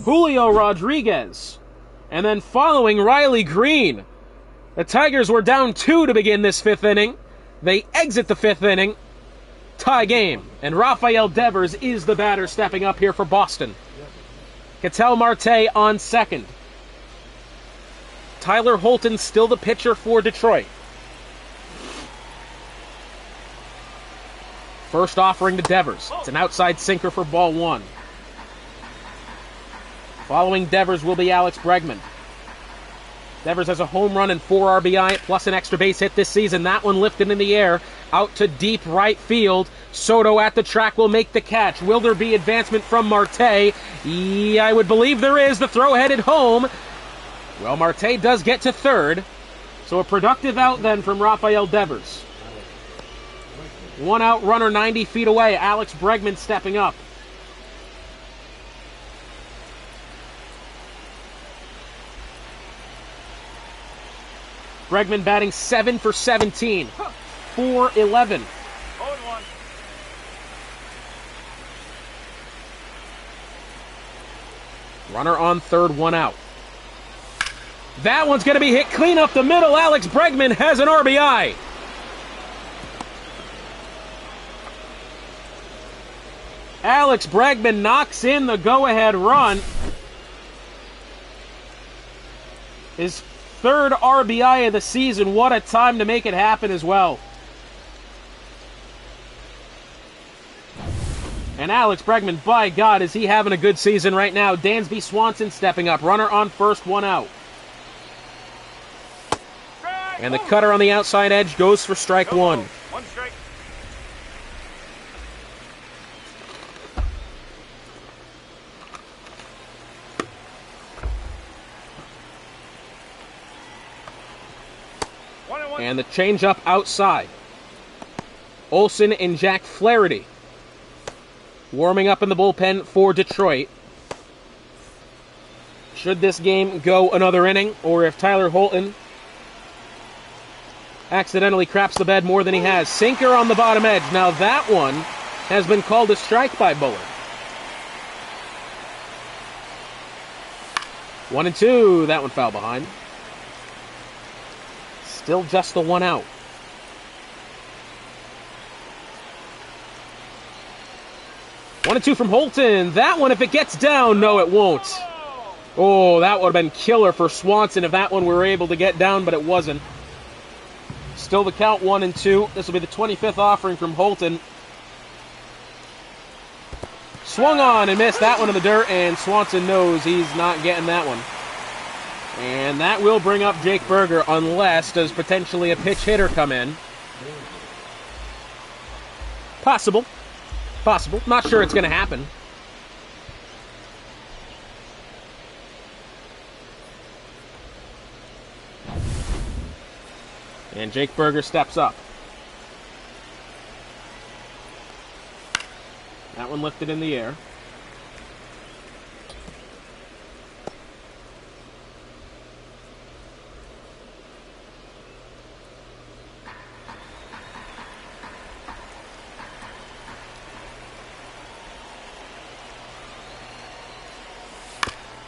Julio Rodriguez. And then following Riley Green. The Tigers were down 2 to begin this 5th inning. They exit the 5th inning. Tie game. And Rafael Devers is the batter stepping up here for Boston. Ketel Marte on second. Tyler Holton still the pitcher for Detroit. First offering to Devers. It's an outside sinker for ball 1. Following Devers will be Alex Bregman. Devers has a home run and 4 RBI plus an extra base hit this season. That one lifted in the air out to deep right field. Soto at the track will make the catch. Will there be advancement from Marte? Yeah, I would believe there is. The throw headed home. Well, Marte does get to third. So a productive out then from Rafael Devers. 1 out runner 90 feet away. Alex Bregman stepping up. Bregman batting 7 for 17. 4-11. 0-1. Runner on third, 1 out. That one's going to be hit clean up the middle. Alex Bregman has an RBI. Alex Bregman knocks in the go-ahead run. His 3rd RBI of the season. What a time to make it happen as well. And Alex Bregman, by God, is he having a good season right now. Dansby Swanson stepping up. Runner on first, 1 out. And the cutter on the outside edge goes for strike one. One strike. And the changeup outside. Olson and Jack Flaherty warming up in the bullpen for Detroit. Should this game go another inning, or if Tyler Holton accidentally craps the bed more than he has. Sinker on the bottom edge. Now that one has been called a strike by Bullard. 1-2. That one foul behind. Still just the one out. 1-2 from Holton. That one, if it gets down, no, it won't. Oh, that would have been killer for Swanson if that one were able to get down, but it wasn't. Still the count 1-2. This will be the 25th offering from Holton. Swung on and missed that one in the dirt, and Swanson knows he's not getting that one. And that will bring up Jake Burger, unless does potentially a pitch hitter come in. Possible. Possible. Not sure it's going to happen. And Jake Burger steps up. That one lifted in the air.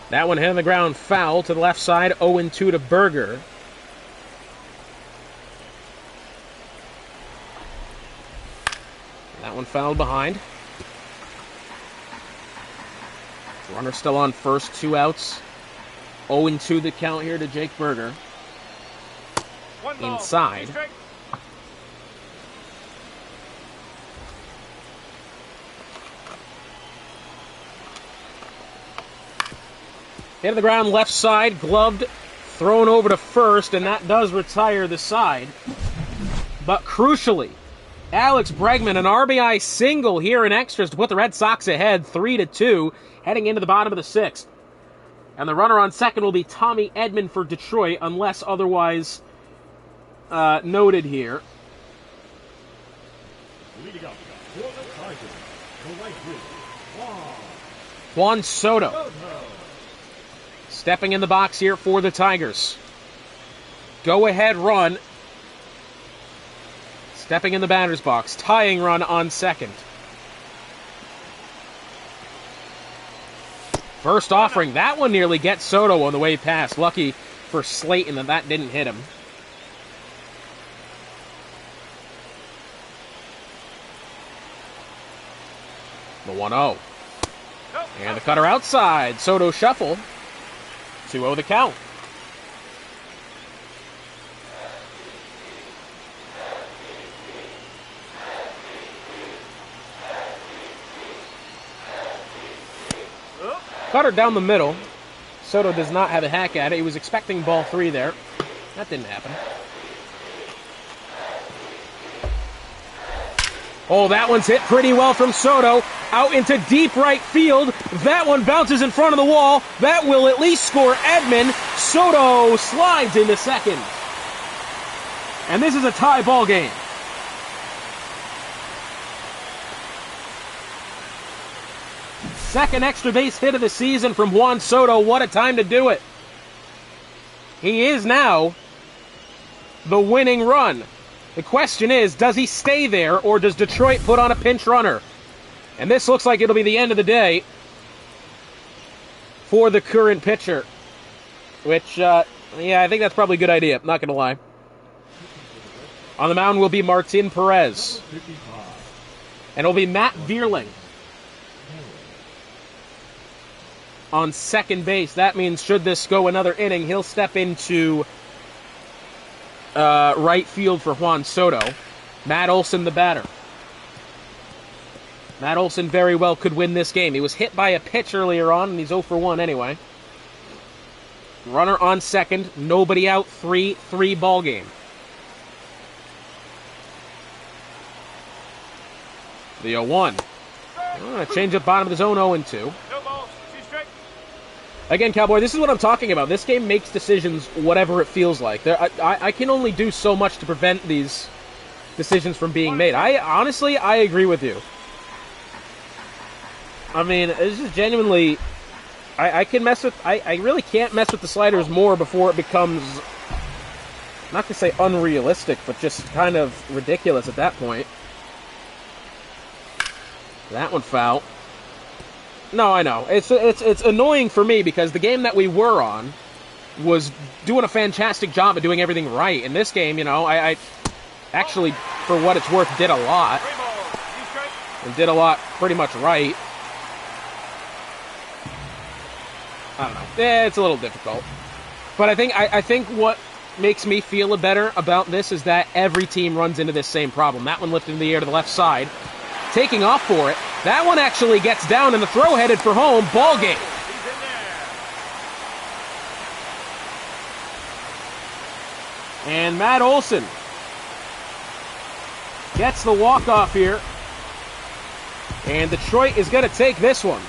That one hit on the ground foul to the left side, 0-2 to Burger. That one fouled behind. Runner still on first, 2 outs. 0-2 the count here to Jake Burger. Inside. Hit on the ground left side, gloved, thrown over to first, and that does retire the side. But crucially, Alex Bregman, an RBI single here in extras to put the Red Sox ahead 3-2, heading into the bottom of the 6th. And the runner on second will be Tommy Edman for Detroit, unless otherwise noted here. Juan Soto stepping in the box here for the Tigers. Go-ahead run. Stepping in the batter's box. Tying run on second. First offering. That one nearly gets Soto on the way past. Lucky for Slayton that didn't hit him. The 1-0. And the cutter outside. Soto shuffle. 2-0 the count. Cutter down the middle. Soto does not have a hack at it. He was expecting ball 3 there. That didn't happen. Oh, that one's hit pretty well from Soto. Out into deep right field. That one bounces in front of the wall. That will at least score Edman. Soto slides into second. And this is a tie ball game. Second extra base hit of the season from Juan Soto. What a time to do it. He is now the winning run. The question is, does he stay there or does Detroit put on a pinch runner? And this looks like it'll be the end of the day for the current pitcher. Which, yeah, I think that's probably a good idea. Not going to lie. On the mound will be Martin Perez. And it'll be Matt Vierling on second base. That means should this go another inning, he'll step into right field for Juan Soto. Matt Olson, the batter. Matt Olson very well could win this game. He was hit by a pitch earlier on, and he's 0 for 1 anyway. Runner on second, nobody out, 3-3 ball game. The 0-1. Change up bottom of the zone, 0-2. No balls. 2 straight. Again, Cowboy, this is what I'm talking about. This game makes decisions whatever it feels like. I can only do so much to prevent these decisions from being made. Honestly, I agree with you. I mean, it's just genuinely... I can mess with... I really can't mess with the sliders more before it becomes... Not to say unrealistic, but just kind of ridiculous at that point. That one foul. No, I know. It's annoying for me because the game that we were on was doing a fantastic job of doing everything right. In this game, you know, I actually, for what it's worth, did a lot. 3 balls. 2 straight. And did a lot pretty much right. I don't know. It's a little difficult. But I think what makes me feel better about this is that every team runs into this same problem. That one lifted in the air to the left side. Taking off for it. That one actually gets down, and the throw headed for home. Ball game. He's in there. And Matt Olson gets the walk-off here. And Detroit is going to take this one.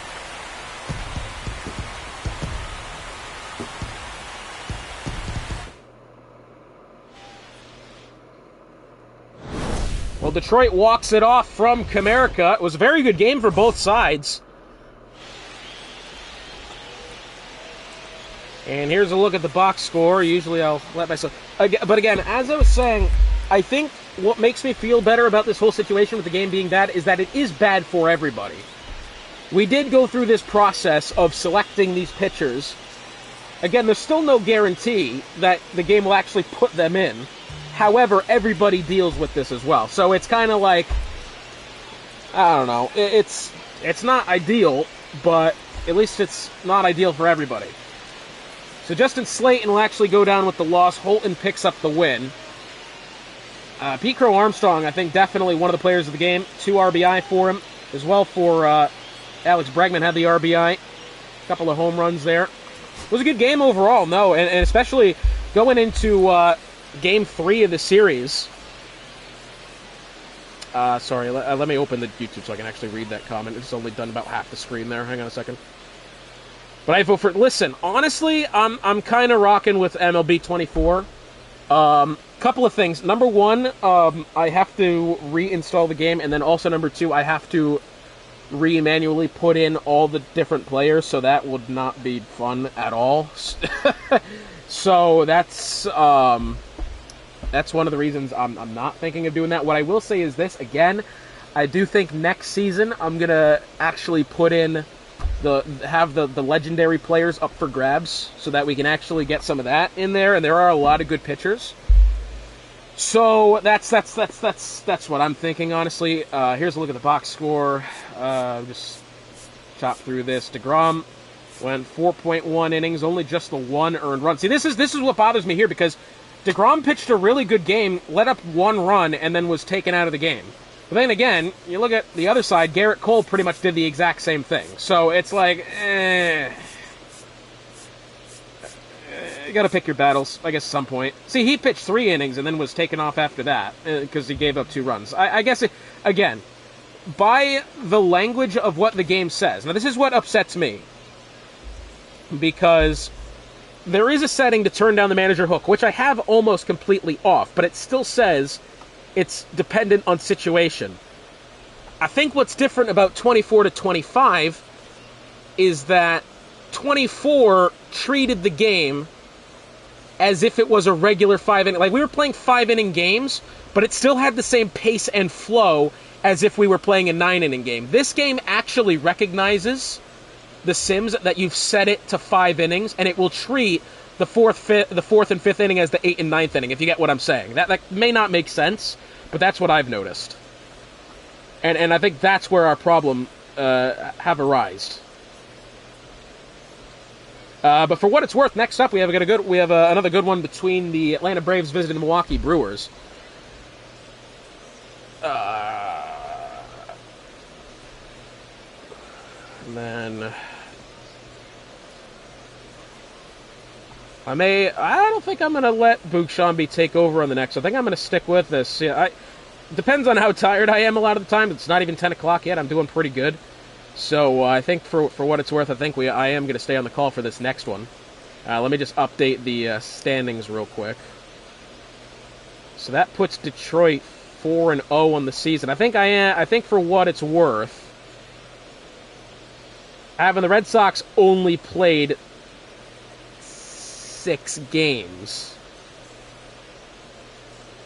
Well, Detroit walks it off from Comerica. It was a very good game for both sides. And here's a look at the box score. Usually I'll let myself... But again, as I was saying, I think what makes me feel better about this whole situation with the game being bad is that it is bad for everybody. We did go through this process of selecting these pitchers. Again, there's still no guarantee that the game will actually put them in. However, everybody deals with this as well. So it's kind of like, I don't know, it's not ideal, but at least it's not ideal for everybody. So Justin Slayton will actually go down with the loss. Holton picks up the win. Pete Crow Armstrong, I think, definitely one of the players of the game. 2 RBI for him. As well for Alex Bregman had the RBI. A couple of home runs there. It was a good game overall, no, and especially going into... Game 3 of the series. Sorry, let me open the YouTube so I can actually read that comment. It's only done about half the screen there. Hang on a second. But I vote for... Listen, honestly, I'm kind of rocking with MLB 24. Couple of things. Number one, I have to reinstall the game, and then also number two, I have to manually put in all the different players, so that would not be fun at all. So that's one of the reasons I'm not thinking of doing that. What I will say is this, again, I do think next season I'm going to actually put in the legendary players up for grabs so that we can actually get some of that in there, and there are a lot of good pitchers. So that's what I'm thinking, honestly. Here's a look at the box score. Just chop through this. DeGrom went 4.1 innings, only just the 1 earned run. See, this is what bothers me here, because DeGrom pitched a really good game, let up 1 run, and then was taken out of the game. But then again, you look at the other side, Garrett Cole pretty much did the exact same thing. So it's like, you gotta pick your battles, I guess, at some point. See, he pitched 3 innings and then was taken off after that, because he gave up 2 runs. I guess, again, by the language of what the game says. Now, this is what upsets me. Because there is a setting to turn down the manager hook, which I have almost completely off, but it still says it's dependent on situation. I think what's different about 24 to 25 is that 24 treated the game as if it was a regular 5-inning. Like, we were playing 5-inning games, but it still had the same pace and flow as if we were playing a 9-inning game. This game actually recognizes the Sims that you've set it to 5 innings, and it will treat the fourth and 5th inning as the 8th and 9th inning, if you get what I'm saying. That may not make sense, but that's what I've noticed. And I think that's where our problem have arisen. But for what it's worth, next up we have another good one between the Atlanta Braves visiting the Milwaukee Brewers. And then I don't think I'm going to let Boog Shambi take over on the next. I think I'm going to stick with this. Yeah, Depends on how tired I am a lot of the time. It's not even 10 o'clock yet. I'm doing pretty good. So I think for what it's worth, I am going to stay on the call for this next one. Let me just update the standings real quick. So that puts Detroit 4-0 on the season. I think for what it's worth, having the Red Sox only played 6 games,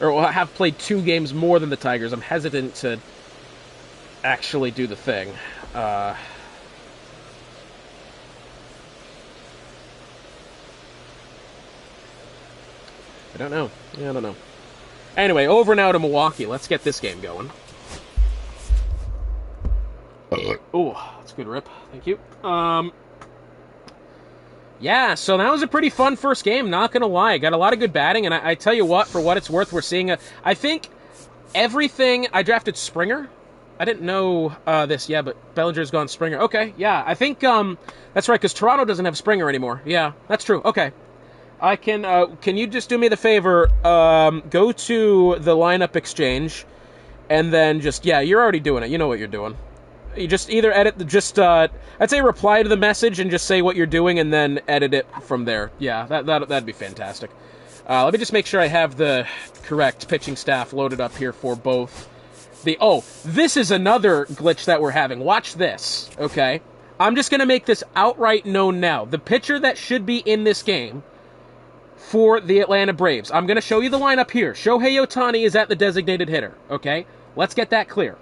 or have played 2 games more than the Tigers, I'm hesitant to actually do the thing. I don't know. Yeah, I don't know. Anyway, over now to Milwaukee. Let's get this game going. Ooh, that's a good rip. Thank you. Yeah, so that was a pretty fun first game, not going to lie. Got a lot of good batting, and I tell you what, for what it's worth, we're seeing I think everything... I drafted Springer. I didn't know this, yeah, but Bellinger's gone Springer. Okay, yeah, I think that's right, because Toronto doesn't have Springer anymore. Yeah, that's true. Okay. I can you just do me the favor, go to the lineup exchange, and then just, yeah, you're already doing it. You know what you're doing. You just either edit, I'd say reply to the message and just say what you're doing and then edit it from there. Yeah, that'd be fantastic. Let me just make sure I have the correct pitching staff loaded up here for both. This is another glitch that we're having. Watch this, okay? I'm just going to make this outright known now. The pitcher that should be in this game for the Atlanta Braves, I'm going to show you the lineup here. Shohei Ohtani is at the designated hitter, okay? Let's get that clear.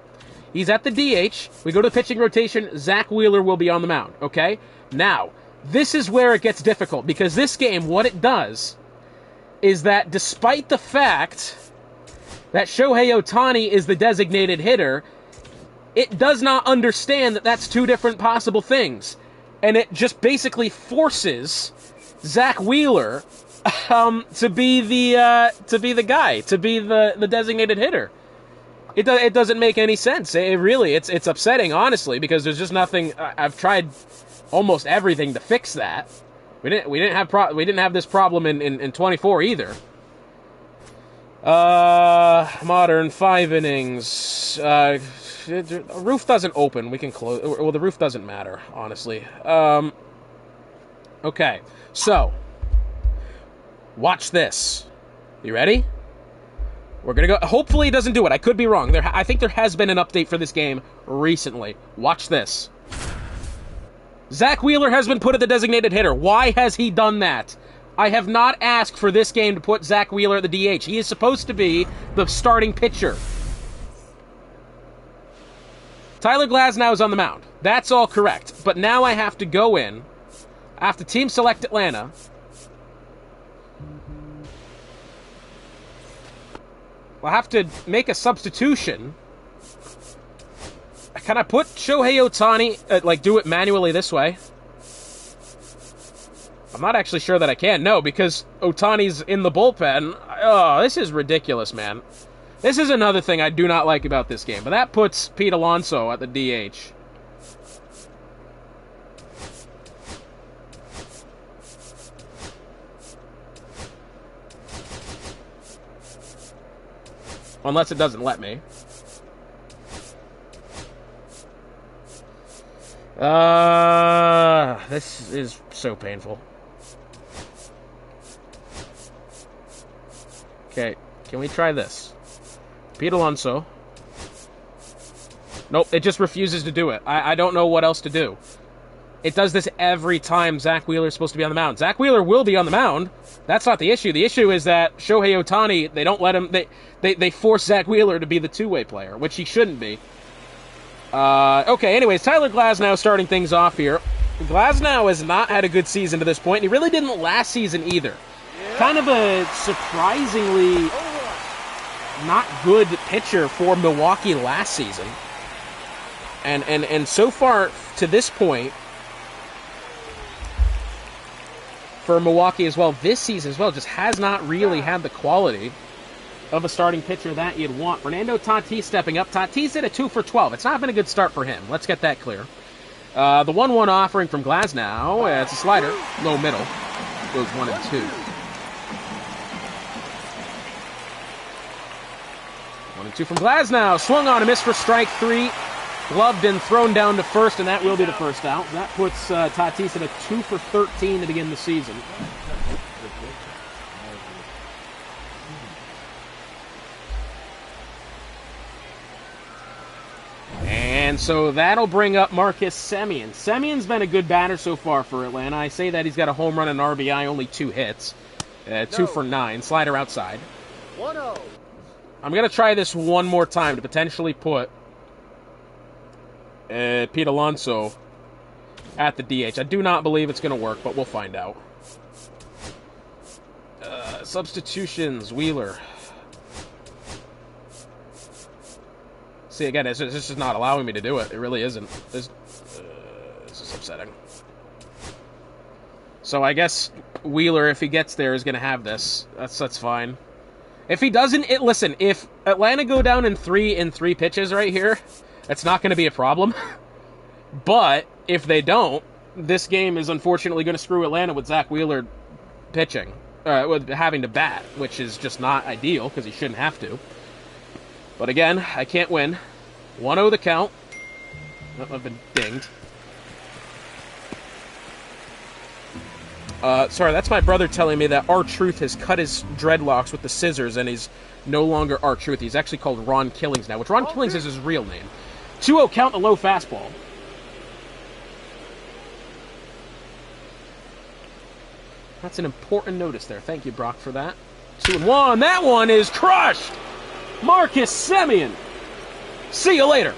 He's at the DH. We go to the pitching rotation. Zach Wheeler will be on the mound, okay? Now, this is where it gets difficult, because this game, what it does is that despite the fact that Shohei Ohtani is the designated hitter, it does not understand that that's 2 different possible things. And it just basically forces Zach Wheeler to be the guy, to be the designated hitter. It doesn't make any sense. It's upsetting, honestly, because there's just nothing. I've tried almost everything to fix that. We didn't have this problem in 24 either. Modern 5 innings. Roof doesn't open. We can close. Well, the roof doesn't matter, honestly. Okay, so watch this. You ready? We're going to go... Hopefully it doesn't do it. I could be wrong. I think there has been an update for this game recently. Watch this. Zach Wheeler has been put at the designated hitter. Why has he done that? I have not asked for this game to put Zach Wheeler at the DH. He is supposed to be the starting pitcher. Tyler Glasnow is on the mound. That's all correct. But now I have to go in. I have to team select Atlanta. I'll have to make a substitution. Can I put Shohei Ohtani, do it manually this way? I'm not actually sure that I can. No, because Ohtani's in the bullpen. Oh, this is ridiculous, man. This is another thing I do not like about this game. But that puts Pete Alonso at the DH. Unless it doesn't let me. This is so painful. Okay, can we try this? Pete Alonso. Nope, it just refuses to do it. I don't know what else to do. It does this every time Zach Wheeler is supposed to be on the mound. Zach Wheeler will be on the mound. That's not the issue. The issue is that Shohei Ohtani, they don't let him... They force Zach Wheeler to be the two-way player, which he shouldn't be. Okay, anyways, Tyler Glasnow starting things off here. Glasnow has not had a good season to this point, and he really didn't last season either. Yeah. Kind of a surprisingly not good pitcher for Milwaukee last season. And so far, to this point, for Milwaukee as well, this season as well, just has not really had the quality of a starting pitcher that you'd want. Fernando Tatis stepping up. Tatis hit a 2 for 12. It's not been a good start for him. Let's get that clear. The 1-1 offering from Glasnow. It's a slider. Low middle. Goes 1 and 2. 1 and 0-2 from Glasnow. Swung on a miss for strike 3. Gloved and thrown down to first, and that will be the first out. That puts Tatis at a 2 for 13 to begin the season. And so that'll bring up Marcus Semien. Semien's been a good batter so far for Atlanta. I say that he's got a home run and RBI, only 2 hits. 2 for 9. Slider outside. 1-0. I'm going to try this one more time to potentially put Pete Alonso at the DH. I do not believe it's going to work, but we'll find out. Substitutions. Wheeler. See, again, this is not allowing me to do it. It really isn't. This is upsetting. So I guess Wheeler, if he gets there, is going to have this. That's fine. If he doesn't, listen, if Atlanta go down in 3 pitches right here, that's not going to be a problem. But if they don't, this game is unfortunately going to screw Atlanta with Zach Wheeler pitching, with having to bat, which is just not ideal because he shouldn't have to. But again, I can't win. 1-0 the count. Oh, I've been dinged. Sorry, that's my brother telling me that R-Truth has cut his dreadlocks with the scissors and he's no longer R-Truth. He's actually called Ron Killings now, which Ron Killings is his real name. 2-0 count, the low fastball. That's an important notice there. Thank you, Brock, for that. 2-1. That one is crushed! Marcus Semien. See you later.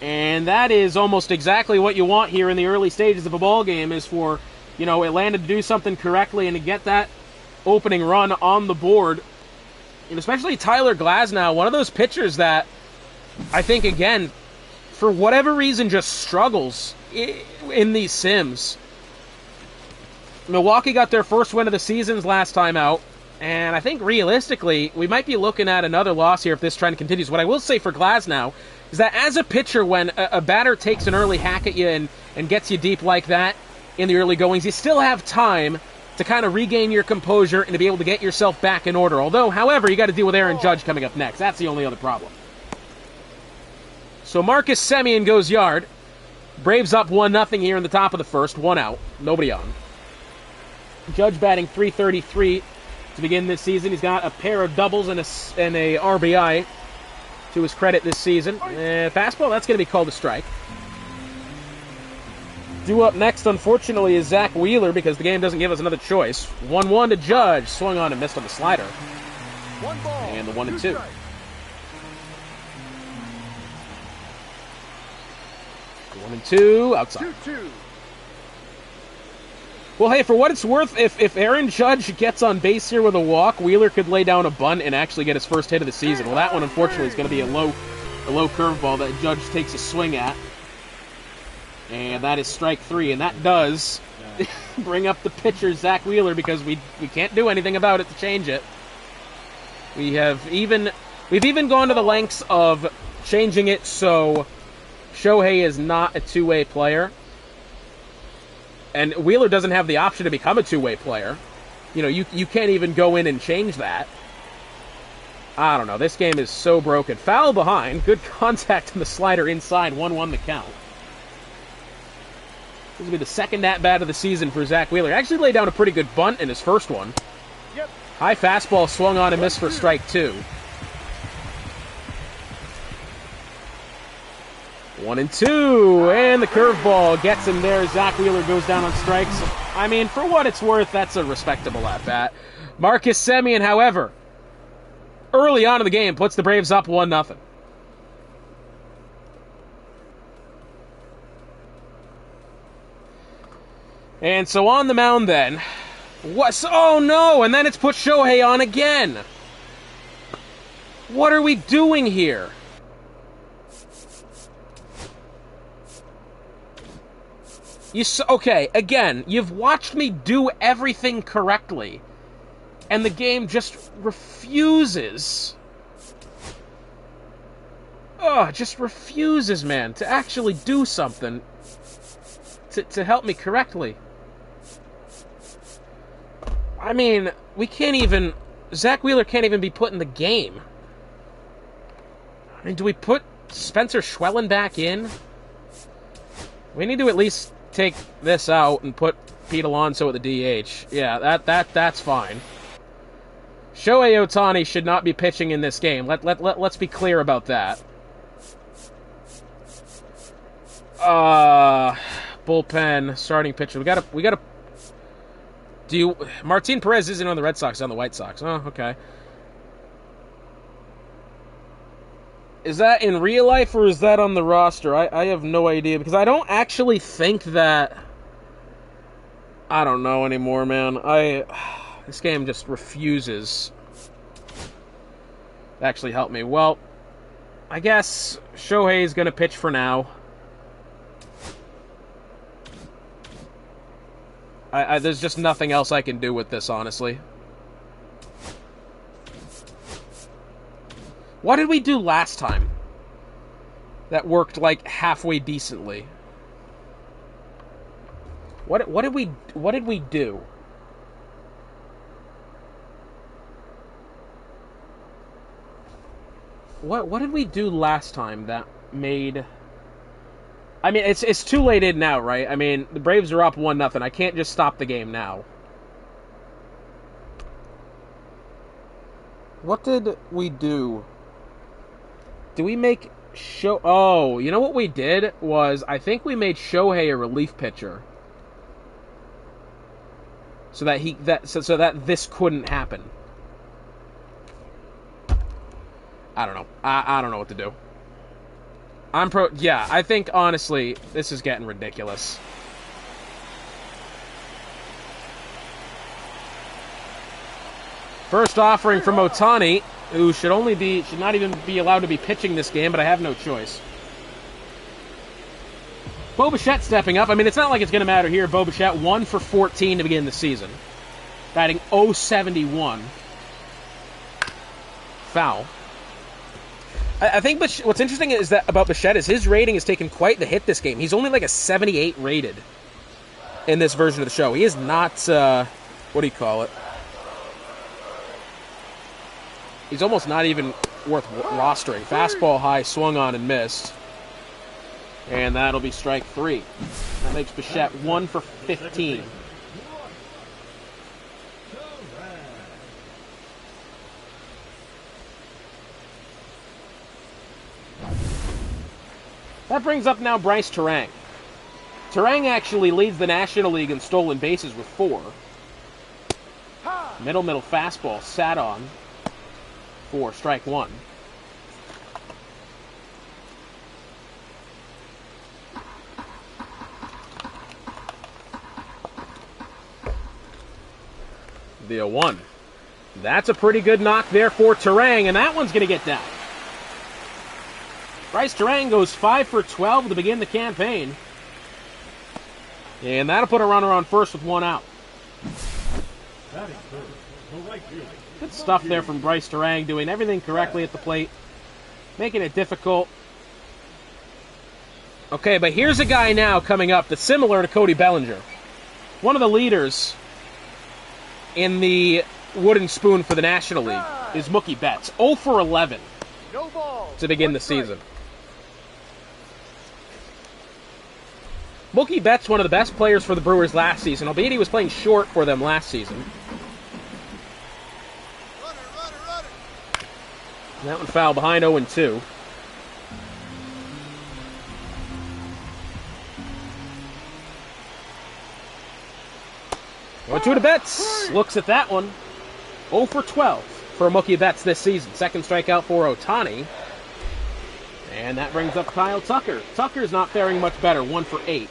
And that is almost exactly what you want here in the early stages of a ball game, is for, Atlanta to do something correctly and to get that opening run on the board. And especially Tyler Glasnow, one of those pitchers that I think, again, for whatever reason, just struggles in these sims. Milwaukee got their first win of the seasons last time out, and I think realistically, we might be looking at another loss here if this trend continues. What I will say for Glasnow is that as a pitcher, when a batter takes an early hack at you and gets you deep like that in the early goings, you still have time to kind of regain your composure and to be able to get yourself back in order. Although, however, you got to deal with Aaron Judge coming up next. That's the only other problem. So Marcus Semien goes yard. Braves up 1-0 here in the top of the first. 1 out. Nobody on. Judge batting .333 to begin this season. He's got a pair of doubles and a RBI to his credit this season. Fastball, that's going to be called a strike. Due up next, unfortunately, is Zach Wheeler because the game doesn't give us another choice. 1-1 to Judge. Swung on and missed on the slider. And the 1-2. 1-2 outside. 2-2. Well, hey, for what it's worth, if Aaron Judge gets on base here with a walk, Wheeler could lay down a bunt and actually get his first hit of the season. Well, that one, unfortunately, is going to be a low curveball that Judge takes a swing at. And that is strike 3, and that does bring up the pitcher, Zach Wheeler, because we can't do anything about it to change it. We've even gone to the lengths of changing it so Shohei is not a two-way player. And Wheeler doesn't have the option to become a two-way player. You can't even go in and change that. I don't know. This game is so broken. Foul behind. Good contact on the slider inside. 1-1 the count. This will be the second at-bat of the season for Zach Wheeler. Actually laid down a pretty good bunt in his first one. Yep. High fastball swung on and missed for strike 2. 1-2, and the curveball gets him there. Zach Wheeler goes down on strikes. I mean, for what it's worth, that's a respectable at-bat. Marcus Semien, however, early on in the game, puts the Braves up 1-0. And so on the mound then. Oh no, and then it's put Shohei on again. What are we doing here? Okay, again, you've watched me do everything correctly, and the game just refuses. Just refuses, man, to actually do something to help me correctly. I mean, we can't even... Zach Wheeler can't even be put in the game. I mean, do we put Spencer Schwellen back in? We need to at least take this out and put Pete Alonso at the DH. Yeah, that's fine. Shohei Ohtani should not be pitching in this game. Let's be clear about that. Bullpen, starting pitcher. We gotta. Martin Perez isn't on the Red Sox, on the White Sox. Oh, okay. Is that in real life or is that on the roster? I have no idea because I don't actually think that. I don't know anymore, man. This game just refuses to actually help me. Well, I guess Shohei's going to pitch for now. There's just nothing else I can do with this, honestly. What did we do last time that worked, like, halfway decently? What did we do? What did we do last time that made... I mean, it's too late in now, right? I mean, the Braves are up 1-0. I can't just stop the game now. What did we do? Did we make Oh, you know what we did was I think we made Shohei a relief pitcher, so that this couldn't happen. I don't know. I don't know what to do. Yeah, I think, honestly, this is getting ridiculous. First offering from Ohtani, who should not even be allowed to be pitching this game, but I have no choice. Bo Bichette stepping up. I mean, it's not like it's going to matter here. Bo Bichette, 1 for 14 to begin the season. Batting .071. Foul. I think what's interesting is that about Bichette is his rating has taken quite the hit this game. He's only like a 78 rated in this version of the show. He is not, what do you call it? He's almost not even worth rostering. Fastball high, swung on and missed. And that'll be strike 3. That makes Bichette 1 for 15. That brings up now Bryce Turang. Turang actually leads the National League in stolen bases with 4. Middle fastball sat on for strike 1. The 0-1. That's a pretty good knock there for Turang, and that one's going to get down. Bryce Turang goes 5 for 12 to begin the campaign. And that'll put a runner on first with 1 out. Good stuff there from Bryce Turang, doing everything correctly at the plate, making it difficult. Okay, but here's a guy now coming up that's similar to Cody Bellinger. One of the leaders in the wooden spoon for the National League is Mookie Betts. 0 for 11 to begin the season. Mookie Betts, one of the best players for the Brewers last season, albeit he was playing short for them last season. Runner. That one foul behind 0-2. Going to Betts. Looks at that one. 0 for 12 for Mookie Betts this season. Second strikeout for Ohtani. And that brings up Kyle Tucker. Tucker's not faring much better. 1 for 8.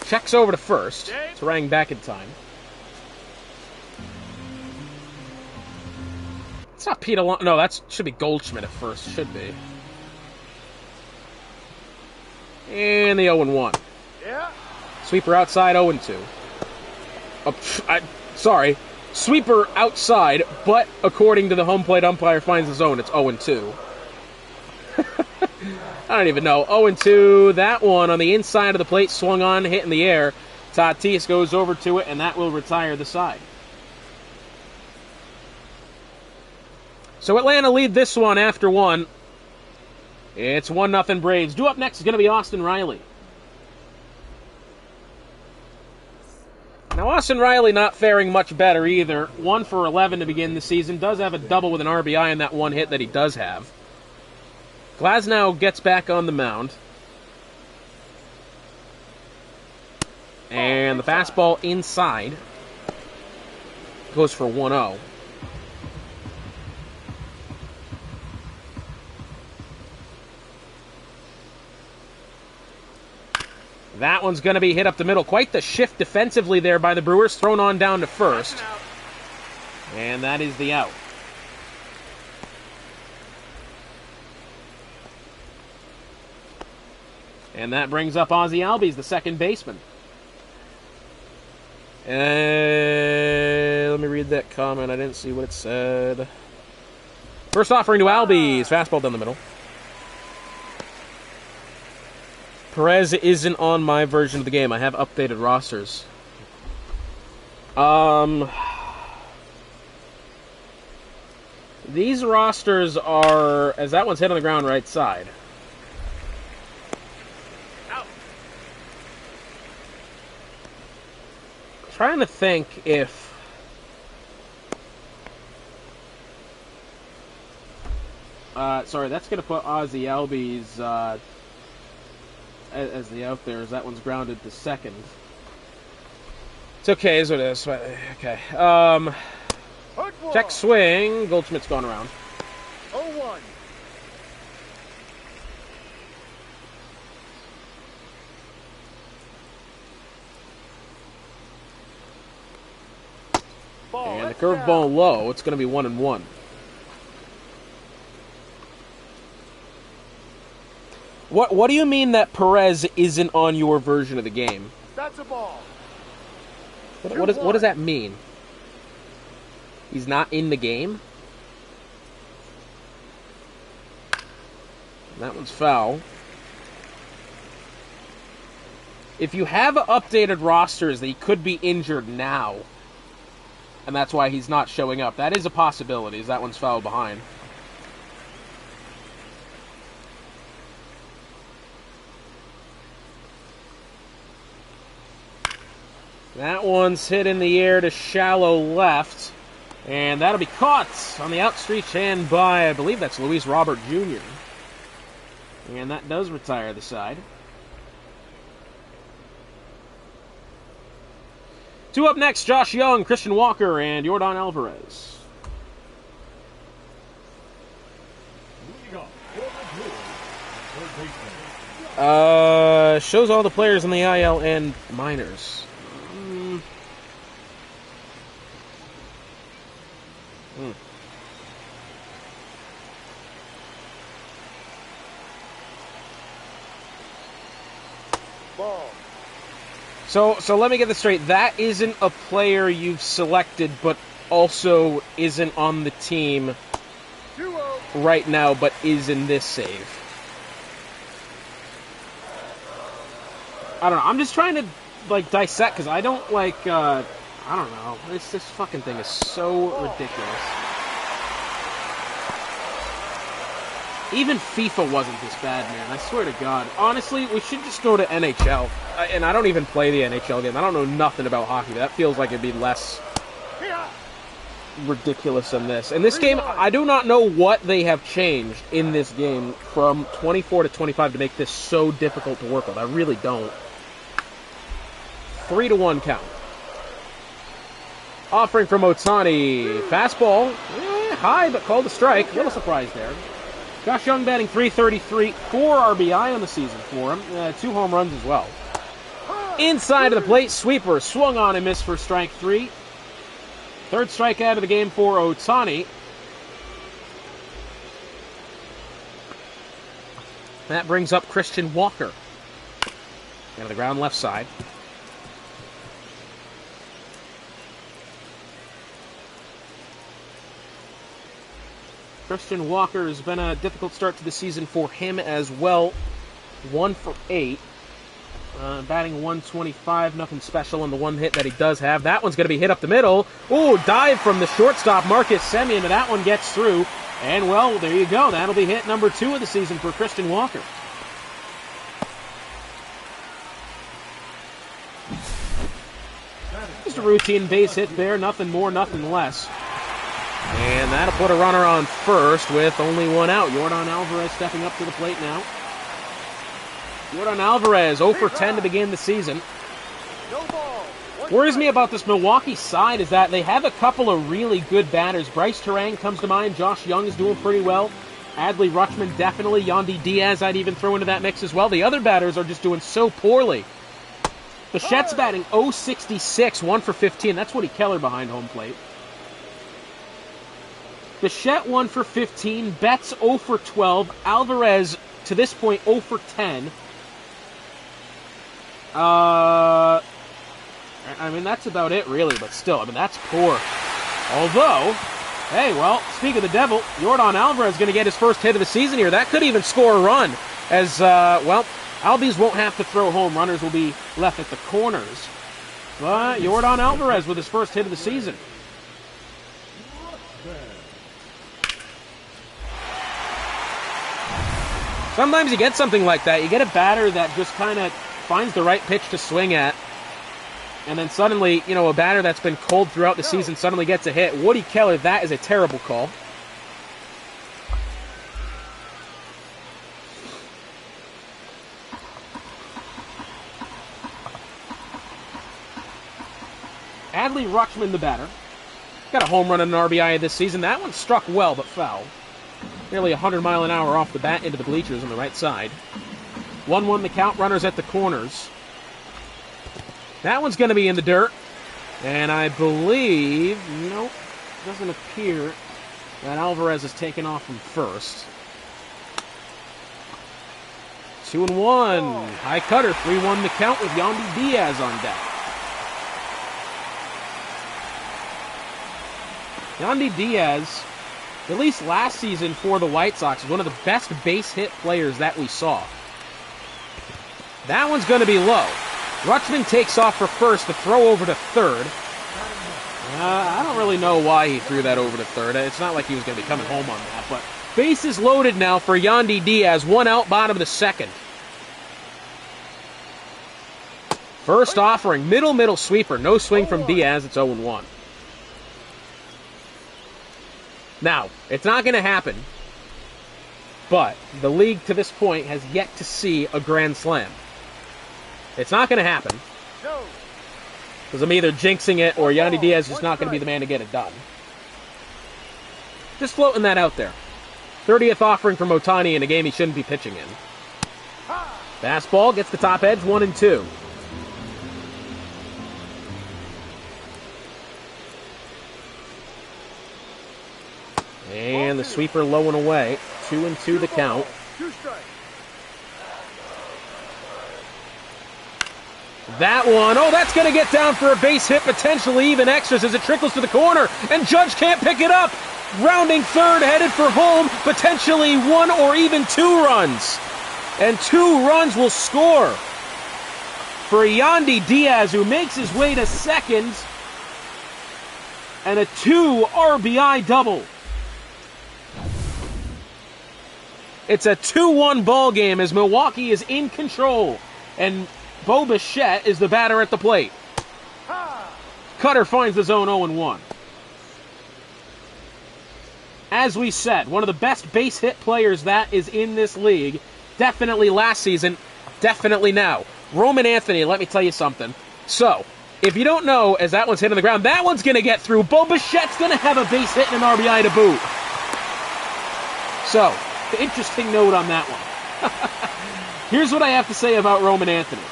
Checks over to first. Turang back in time. It's not Pete Alonso. No, that should be Goldschmidt at first. Should be. And the 0-1. Yeah. Sweeper outside, 0-2. Oh, sorry. Sweeper outside, but according to the home plate umpire finds the zone. It's 0-2. I don't even know. 0-2. That one on the inside of the plate, swung on, hit in the air. Tatis goes over to it, and that will retire the side. So Atlanta lead this one after one. It's 1-0 Braves. Due up next is going to be Austin Riley. Now, Austin Riley not faring much better either. 1 for 11 to begin the season. Does have a double with an RBI in that one hit that he does have. Glasnow gets back on the mound. And the fastball inside goes for 1-0. That one's going to be hit up the middle. Quite the shift defensively there by the Brewers. Thrown on down to first. And that is the out. And that brings up Ozzie Albies, the second baseman. Let me read that comment. I didn't see what it said. First offering to Albies. Fastball down the middle. Perez isn't on my version of the game. I have updated rosters. These rosters are, as that one's hit on the ground right side. Out. Trying to think if sorry, that's going to put Ozzie Albies as the out there, as that one's grounded to second. It's okay, is what it is. Okay. Check swing. Goldschmidt's gone around. 0-1. And the curveball low. It's going to be 1-1. What do you mean that Perez isn't on your version of the game? That's a ball. What does that mean? He's not in the game? That one's foul. If you have updated rosters that he could be injured now, and that's why he's not showing up, that is a possibility, as that one's foul behind. That one's hit in the air to shallow left. And that'll be caught on the outstretched hand by, I believe that's Luis Robert Jr. And that does retire the side. Two up next, Josh Young, Christian Walker, and Yordan Alvarez. Shows all the players in the IL and minors. Ball. So let me get this straight. That isn't a player you've selected, but also isn't on the team 2-0. right now, but is in this save. I don't know. I'm just trying to dissect because I don't I don't know. This fucking thing is so ridiculous. Even FIFA wasn't this bad, man. I swear to God. Honestly, we should just go to NHL. And I don't even play the NHL game. I don't know nothing about hockey. But that feels like it'd be less ridiculous than this. In this game, I do not know what they have changed in this game from 24 to 25 to make this so difficult to work with. I really don't. 3-1 count. Offering from Ohtani. Fastball. High, but called a strike. A little surprise there. Josh Young batting .333, 4 RBI on the season for him. 2 home runs as well. Inside of the plate, sweeper swung on and missed for strike 3. Third strikeout of the game for Ohtani. That brings up Christian Walker. Down to the ground left side. Christian Walker has been a difficult start to the season for him as well. 1 for 8. Batting 125, nothing special on the one hit that he does have. That one's going to be hit up the middle. Ooh, dive from the shortstop, Marcus Semien, and that one gets through. And, well, there you go. That'll be hit number 2 of the season for Christian Walker. Just a routine base hit there, nothing more, nothing less. And that'll put a runner on first with only 1 out. Yordan Alvarez stepping up to the plate now. Yordan Alvarez, 0 for 10 to begin the season. No ball. Worries me about this Milwaukee side is that they have a couple of really good batters. Bryce Terang comes to mind. Josh Young is doing pretty well. Adley Rutschman definitely. Yandy Diaz I'd even throw into that mix as well. The other batters are just doing so poorly. Bichette's batting 0-66, 1 for 15. That's Woody Keller behind home plate. Bichette 1 for 15. Betts 0 for 12. Alvarez, to this point, 0 for 10. I mean, that's about it, really, but still, I mean, that's poor. Although, hey, well, speak of the devil, Yordan Alvarez is going to get his first hit of the season here. That could even score a run, as, well, Albies won't have to throw home. Runners will be left at the corners. But Yordan Alvarez with his first hit of the season. Sometimes you get something like that. You get a batter that just kind of finds the right pitch to swing at. And then suddenly, you know, a batter that's been cold throughout the season suddenly gets a hit. Woody Keller, that is a terrible call. Adley Rutschman, the batter. Got a home run and an RBI this season. That one struck well, but foul. Nearly 100 mile an hour off the bat into the bleachers on the right side. 1-1 the count, runners at the corners. That one's going to be in the dirt. And I believe, nope, doesn't appear that Alvarez is taken off from first. 2-1. High cutter, 3-1 the count with Yandy Diaz on deck. Yandy Diaz, at least last season for the White Sox, is one of the best base hit players that we saw. That one's going to be low. Rutschman takes off for first, the throw over to third. I don't really know why he threw that over to third. It's not like he was going to be coming home on that, but bases loaded now for Yandy Diaz. 1 out, bottom of the second. First offering, middle sweeper. No swing from Diaz. It's 0-1. Now, it's not going to happen, but the league to this point has yet to see a grand slam. It's not going to happen, because I'm either jinxing it or Yandy Diaz is just not going to be the man to get it done. Just floating that out there. 30th offering from Ohtani in a game he shouldn't be pitching in. Fastball gets the top edge, 1-2. And the sweeper low and away. 2-2 the count. That one, oh, that's going to get down for a base hit, potentially even extras as it trickles to the corner, and Judge can't pick it up. Rounding third, headed for home, potentially 1 or even 2 runs. And 2 runs will score for Yandy Diaz, who makes his way to second, and a 2 RBI double. It's a 2-1 ball game as Milwaukee is in control, and Bo Bichette is the batter at the plate. Cutter finds the zone 0-1. As we said, one of the best base hit players that is in this league. Definitely last season, definitely now. Roman Anthony, let me tell you something. So, if you don't know, as that one's hit on the ground, that one's going to get through. Bo Bichette's going to have a base hit and an RBI to boot. So, the interesting note on that one. Here's what I have to say about Roman Anthony.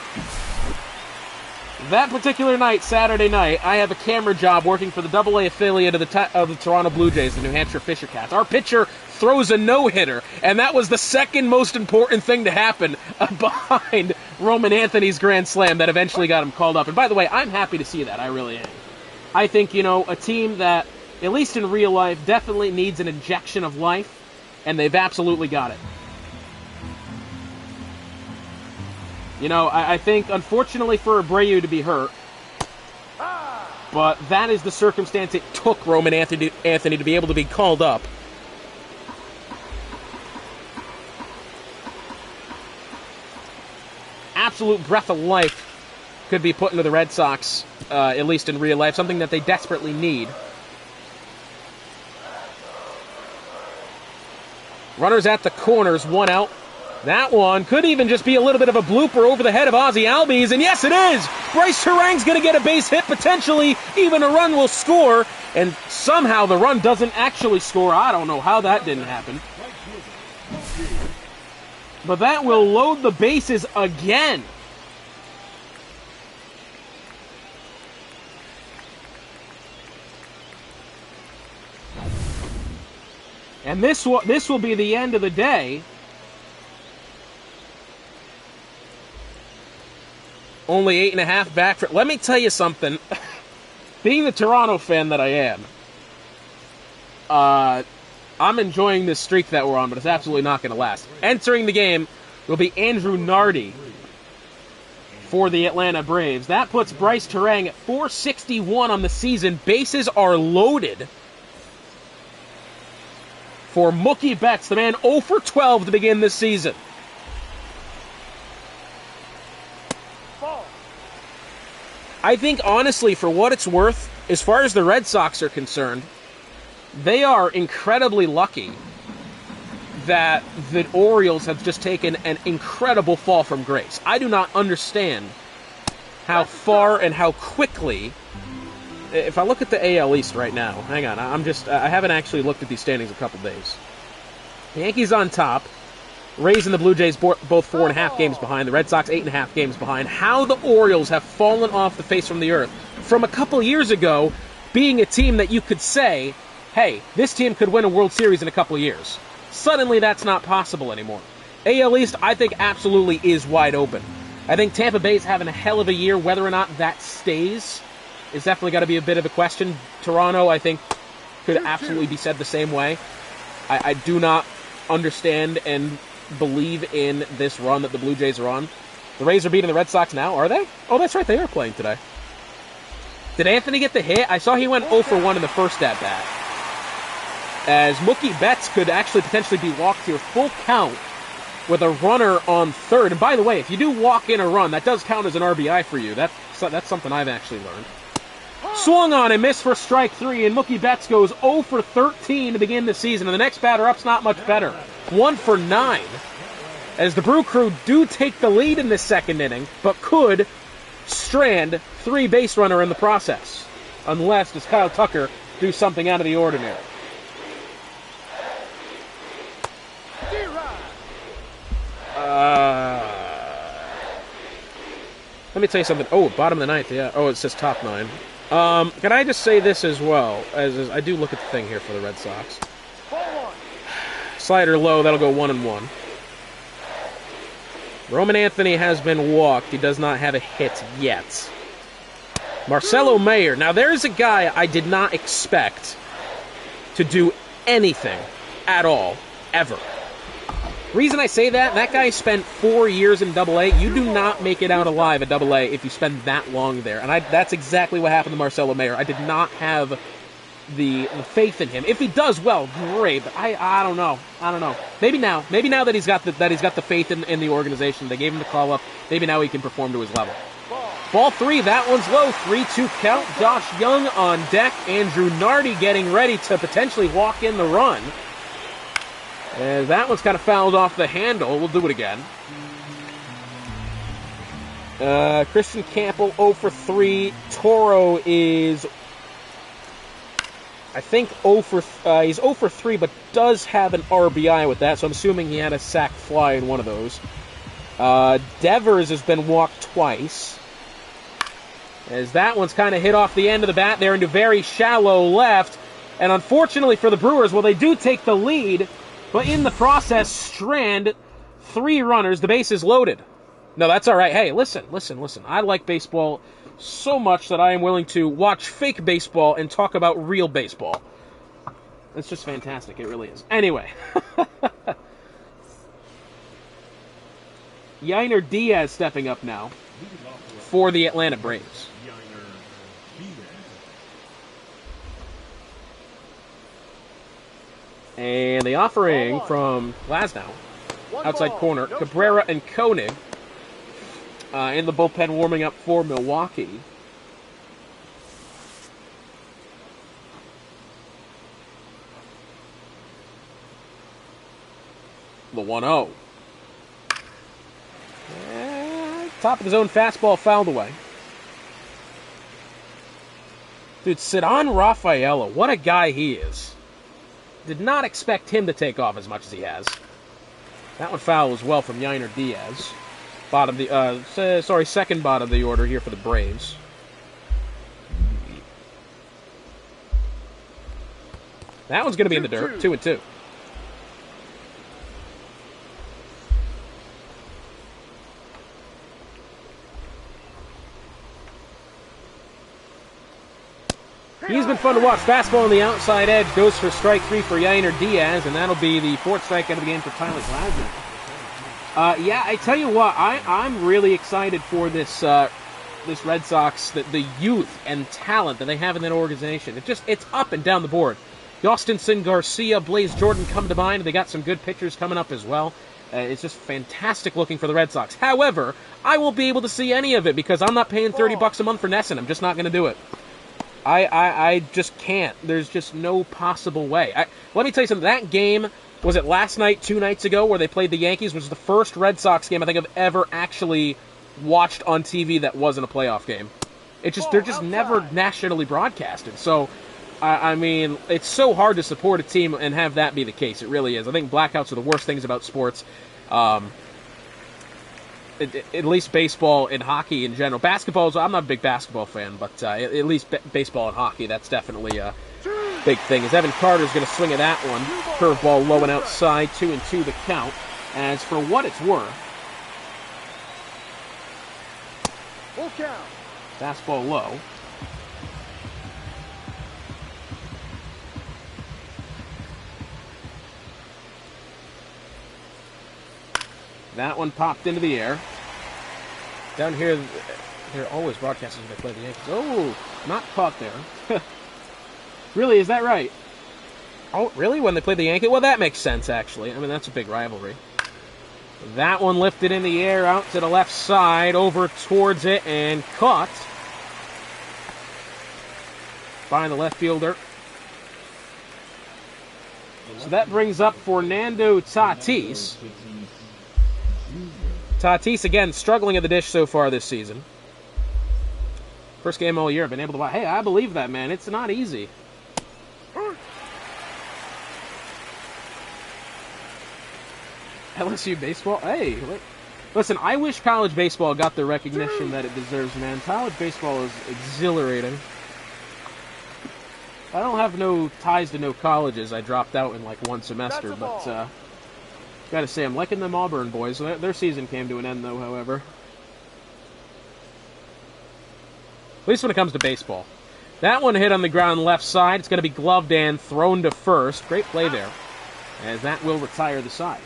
That particular night, Saturday night, I have a camera job working for the AA affiliate of the Toronto Blue Jays, the New Hampshire Fisher Cats. Our pitcher throws a no-hitter, and that was the second most important thing to happen behind Roman Anthony's grand slam that eventually got him called up. And by the way, I'm happy to see that. I really am. I think, you know, a team that at least in real life, definitely needs an injection of life, and they've absolutely got it. You know, I think, unfortunately for Abreu to be hurt, but that is the circumstance it took Roman Anthony to be able to be called up. Absolute breath of life could be put into the Red Sox, at least in real life, something that they desperately need. Runners at the corners, one out. That one could even just be a little bit of a blooper over the head of Ozzy Albies, and yes, it is! Bryce Terang's going to get a base hit, potentially even a run will score, and somehow the run doesn't actually score. I don't know how that didn't happen. But that will load the bases again. And this will be the end of the day. Only 8.5 back for... Let me tell you something. Being the Toronto fan that I am, I'm enjoying this streak that we're on, but it's absolutely not going to last. Entering the game will be Andrew Nardi for the Atlanta Braves. That puts Bryce Terang at 461 on the season. Bases are loaded for Mookie Betts, the man 0 for 12 to begin this season. I think, honestly, for what it's worth, as far as the Red Sox are concerned, they are incredibly lucky that the Orioles have just taken an incredible fall from grace. I do not understand how far and how quickly... If I look at the AL East right now, hang on, I haven't actually looked at these standings in a couple days. The Yankees on top, Rays and the Blue Jays both 4.5 games behind, the Red Sox 8.5 games behind. How the Orioles have fallen off the face from the earth from a couple years ago being a team that you could say, hey, this team could win a World Series in a couple of years. Suddenly that's not possible anymore. AL East, I think, absolutely is wide open. I think Tampa Bay's having a hell of a year. Whether or not that stays is definitely got to be a bit of a question. Toronto, I think, could absolutely be said the same way. I do not understand and believe in this run that the Blue Jays are on. The Rays are beating the Red Sox now, are they? Oh, that's right, they are playing today. Did Anthony get the hit? I saw he went 0 for 1 in the first at-bat. As Mookie Betts could actually potentially be walked here full count with a runner on third. And by the way, if you do walk in a run, that does count as an RBI for you. That's something I've actually learned. Swung on and missed for strike 3, and Mookie Betts goes 0 for 13 to begin the season. And the next batter up's not much better. 1 for 9. As the Brew Crew do take the lead in this second inning, but could strand 3 base runner in the process. Unless, does Kyle Tucker do something out of the ordinary. Let me tell you something. Oh, bottom of the 9th, yeah. Oh, it says top 9. Can I just say this as well? As I do look at the thing here for the Red Sox. Slider low, that'll go 1-1. Roman Anthony has been walked. He does not have a hit yet. Marcelo Mayer. Now, there's a guy I did not expect to do anything at all, ever. Reason I say that guy spent 4 years in AA. You do not make it out alive at AA if you spend that long there. And that's exactly what happened to Marcelo Mayer. I did not have the faith in him. If he does well, great. But I don't know. I don't know. Maybe now that he's got the faith in the organization, they gave him the call up. Maybe now he can perform to his level. Ball 3, that one's low. 3-2 count. Josh Young on deck. Andrew Nardi getting ready to potentially walk in the run. And that one's kind of fouled off the handle. We'll do it again. Christian Campbell 0 for 3. Toro is, I think, he's 0 for 3, but does have an RBI with that, so I'm assuming he had a sac fly in one of those. Devers has been walked twice. As that one's kind of hit off the end of the bat there into very shallow left. And unfortunately for the Brewers, well, they do take the lead, but in the process, strand 3 runners. The base is loaded. No, that's all right. Hey, listen. I like baseball so much that I am willing to watch fake baseball and talk about real baseball. It's just fantastic. It really is. Anyway. Yainer Diaz stepping up now for the Atlanta Braves. And the offering from Glasnow. Outside corner. Cabrera and Koenig in the bullpen warming up for Milwaukee. The 1-0. Top of the zone fastball fouled away. Dude, Ceddanne Rafaela, what a guy he is. Did not expect him to take off as much as he has. That one foul as well from Yainer Diaz. Second bottom of the order here for the Braves. That one's going to be in the dirt. 2-2. He's been fun to watch. Fastball on the outside edge. Goes for strike 3 for Yainer Diaz, and that'll be the 4th strikeout of the game for Tyler Glasnow. Yeah, I tell you what, I'm really excited for this this Red Sox, the youth and talent that they have in that organization. It's up and down the board. Yostinson, Garcia, Blaze Jordan come to mind. They got some good pitchers coming up as well. It's just fantastic looking for the Red Sox. However, I won't be able to see any of it because I'm not paying $30 a month for NESN. I'm just not going to do it. I just can't. There's just no possible way. Let me tell you something. That game, was it last night, 2 nights ago, where they played the Yankees, was the first Red Sox game I think I've ever actually watched on TV that wasn't a playoff game. They're just never nationally broadcasted. So, I mean, it's so hard to support a team and have that be the case. It really is. I think blackouts are the worst things about sports. At least baseball and hockey in general. Basketball, I'm not a big basketball fan, but at least baseball and hockey, that's definitely a big thing. As Evan Carter's going to swing at that one. Curveball low and outside, 2-2 the count. As for what it's worth, Full count. fastball low. That one popped into the air. Down here, they're always broadcasting when they play the Yankees. Oh, not caught there. Really, is that right? Oh, really? When they play the Yankees? Well, that makes sense, actually. I mean, that's a big rivalry. That one lifted in the air, out to the left side, over towards it, and caught by the left fielder. So that brings up Fernando Tatis. Tatis, again, struggling at the dish so far this season. First game all year, been able to watch. Hey, I believe that, man. It's not easy. LSU baseball? Hey, listen, I wish college baseball got the recognition that it deserves, man. College baseball is exhilarating. I don't have no ties to no colleges. I dropped out in like one semester, but gotta say, I'm liking them Auburn boys. Their season came to an end, though, however. At least when it comes to baseball. That one hit on the ground left side. It's going to be gloved and thrown to first. Great play there, as that will retire the side.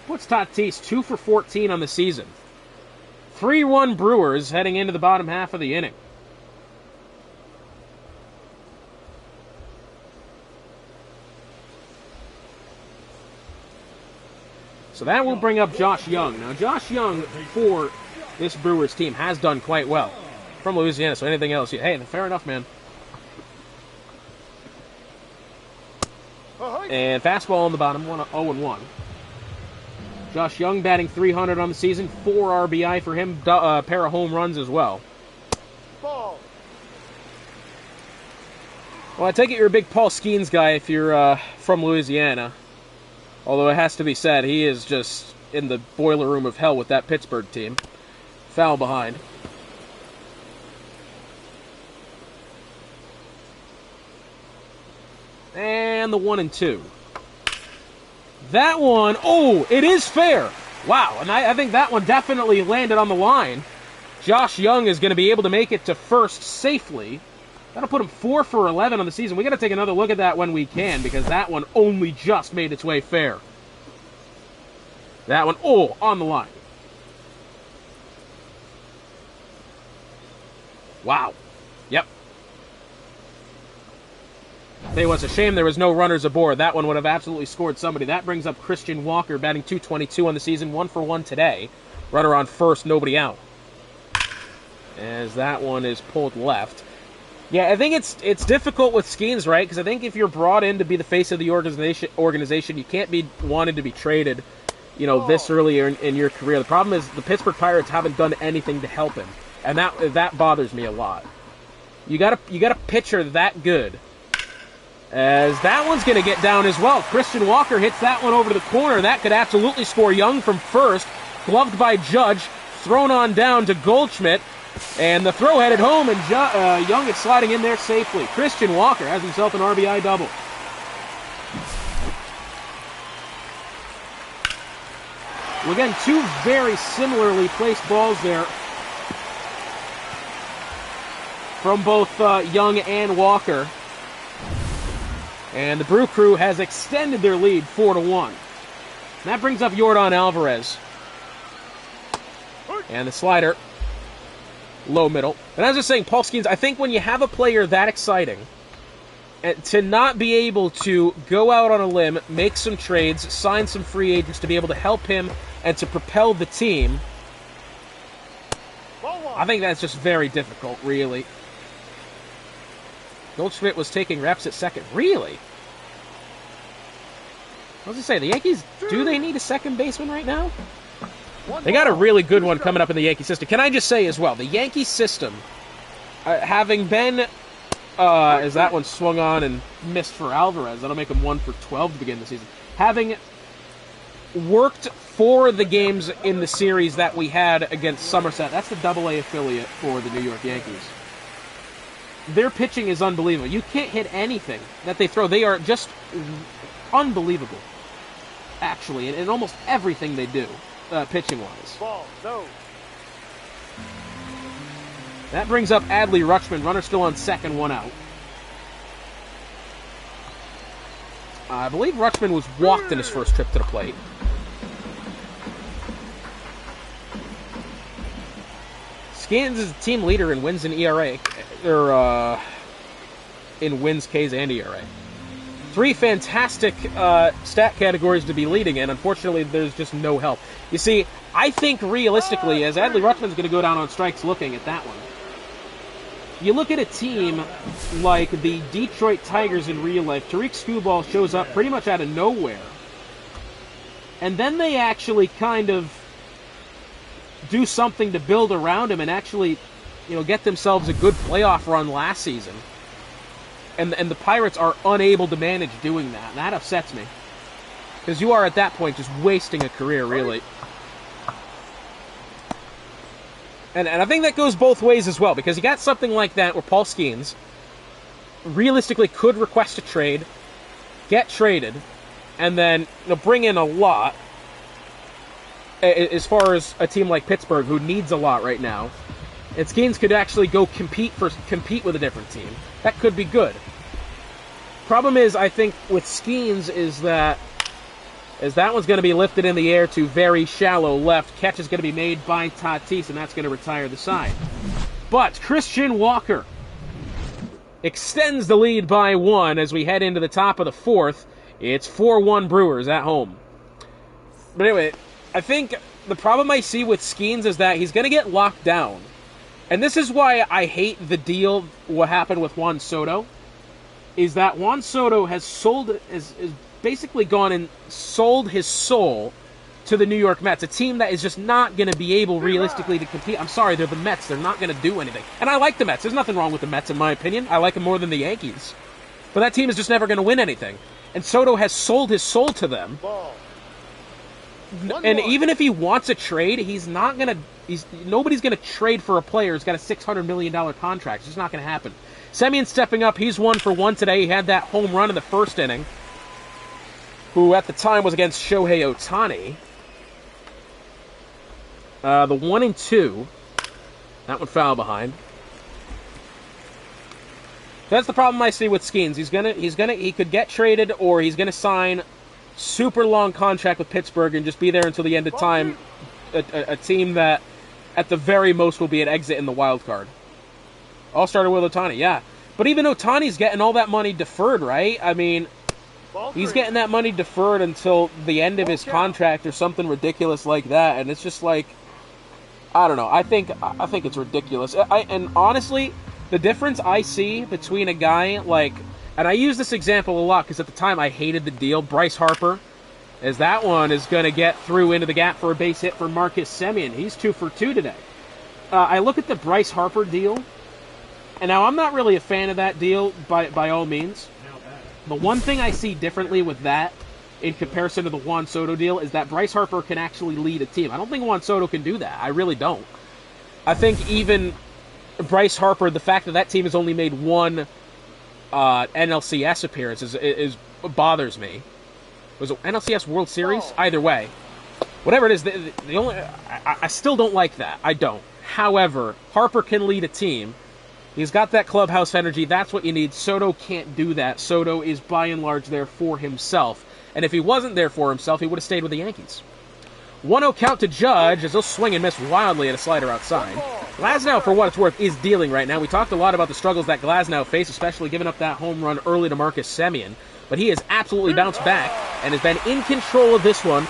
Puts Tatis 2 for 14 on the season. 3-1 Brewers heading into the bottom half of the inning. So that will bring up Josh Young. Now, Josh Young, for this Brewers team, has done quite well. From Louisiana, so anything else, hey, fair enough, man. And fastball on the bottom, 0-1. Josh Young batting .300 on the season, 4 RBI for him, a pair of home runs as well. Ball. Well, I take it you're a big Paul Skeens guy if you're from Louisiana. Although it has to be said, he is just in the boiler room of hell with that Pittsburgh team. Foul behind. And the 1-2. That one, oh, it is fair. Wow, and I think that one definitely landed on the line. Josh Young is going to be able to make it to first safely. That'll put him 4 for 11 on the season. We got to take another look at that when we can, because that one only just made its way fair. That one, on the line. Wow. Yep. Tell you what's a shame there was no runners aboard. That one would have absolutely scored somebody. That brings up Christian Walker, batting .222 on the season, 1 for 1 today. Runner on first, nobody out. As that one is pulled left. Yeah, I think it's difficult with Skeens, right? Because I think if you're brought in to be the face of the organization, you can't be wanted to be traded, this early in your career. The problem is the Pittsburgh Pirates haven't done anything to help him, and that bothers me a lot. You got a pitcher that good. As that one's going to get down as well. Christian Walker hits that one over to the corner. That could absolutely score. Young from first, gloved by Judge, thrown on down to Goldschmidt. And the throw headed home, and Young is sliding in there safely. Christian Walker has himself an RBI double. Well, again, two very similarly placed balls there from both Young and Walker. And the Brew Crew has extended their lead 4-1. That brings up Yordan Alvarez. And the slider. Low middle. And as I was saying, Paul Skeens, I think when you have a player that exciting, to not be able to go out on a limb, make some trades, sign some free agents to be able to help him and to propel the team, I think that's just very difficult, really. Goldschmidt was taking reps at second. Really? What was I say? The Yankees, do they need a second baseman right now? They got a really good one coming up in the Yankee system. Can I just say as well, the Yankee system, having been, as that one swung on and missed for Alvarez, that'll make him 1 for 12 to begin the season. Having worked for the games in the series that we had against Somerset, that's the AA affiliate for the New York Yankees. Their pitching is unbelievable. You can't hit anything that they throw. They are just unbelievable, actually, in almost everything they do. Pitching-wise. Ball, no. That brings up Adley Rutschman. Runner still on second, 1 out. I believe Rutschman was walked in his first trip to the plate. Skeens is the team leader in wins and ERA, or in wins, Ks, and ERA. 3 fantastic stat categories to be leading in. Unfortunately, there's just no help. You see, I think realistically, as Adley Rutschman's going to go down on strikes looking at that one, you look at a team like the Detroit Tigers in real life, Tariq Skubal shows up pretty much out of nowhere. And then they actually kind of do something to build around him and actually, get themselves a good playoff run last season. And the Pirates are unable to manage doing that. And that upsets me. Because you are, at that point, just wasting a career, really. And I think that goes both ways as well. Because you got something like that where Paul Skeens realistically could request a trade, get traded, and then bring in a lot. As far as a team like Pittsburgh, who needs a lot right now. And Skeens could actually go compete with a different team. That could be good. Problem is, I think, with Skeens is that one's going to be lifted in the air to very shallow left. Catch is going to be made by Tatis, and that's going to retire the side. But Christian Walker extends the lead by 1 as we head into the top of the 4th. It's 4-1 Brewers at home. But anyway, I think the problem I see with Skeens is that he's going to get locked down. And this is why I hate the deal, what happened with Juan Soto, is that Juan Soto has basically gone and sold his soul to the New York Mets, a team that is just not going to be able realistically to compete. I'm sorry, they're the Mets. They're not going to do anything. And I like the Mets. There's nothing wrong with the Mets, in my opinion. I like them more than the Yankees. But that team is just never going to win anything. And Soto has sold his soul to them. Ball. And even if he wants a trade, nobody's going to trade for a player who's got a $600 million contract. It's just not going to happen. Semien stepping up. He's 1 for 1 today. He had that home run in the first inning, who at the time was against Shohei Ohtani. The 1 and 2. That one foul behind. That's the problem I see with Skeens. He could get traded, or he's gonna sign super long contract with Pittsburgh and just be there until the end of time. A team that, at the very most, will be an exit in the wild card. All started with Ohtani, yeah. But even Ohtani's getting all that money deferred, right? I mean, he's getting that money deferred until the end of his contract or something ridiculous like that, and it's just like, I don't know. I think it's ridiculous. And honestly, the difference I see between a guy like, and I use this example a lot because at the time I hated the deal, Bryce Harper, as that one is going to get through into the gap for a base hit for Marcus Semien. He's 2 for 2 today. I look at the Bryce Harper deal, and now I'm not really a fan of that deal by all means. The one thing I see differently with that in comparison to the Juan Soto deal is that Bryce Harper can actually lead a team. I don't think Juan Soto can do that. I really don't. I think even Bryce Harper, the fact that team has only made one NLCS appearance is bothers me. Was it NLCS World Series? Either way. Whatever it is, the only I still don't like that. I don't. However, Harper can lead a team. He's got that clubhouse energy. That's what you need. Soto can't do that. Soto is by and large there for himself. And if he wasn't there for himself, he would have stayed with the Yankees. 1-0 count to Judge as he'll swing and miss wildly at a slider outside. Glasnow, for what it's worth, is dealing right now. We talked a lot about the struggles that Glasnow faced, especially giving up that home run early to Marcus Semien. But he has absolutely bounced back and has been in control of this one,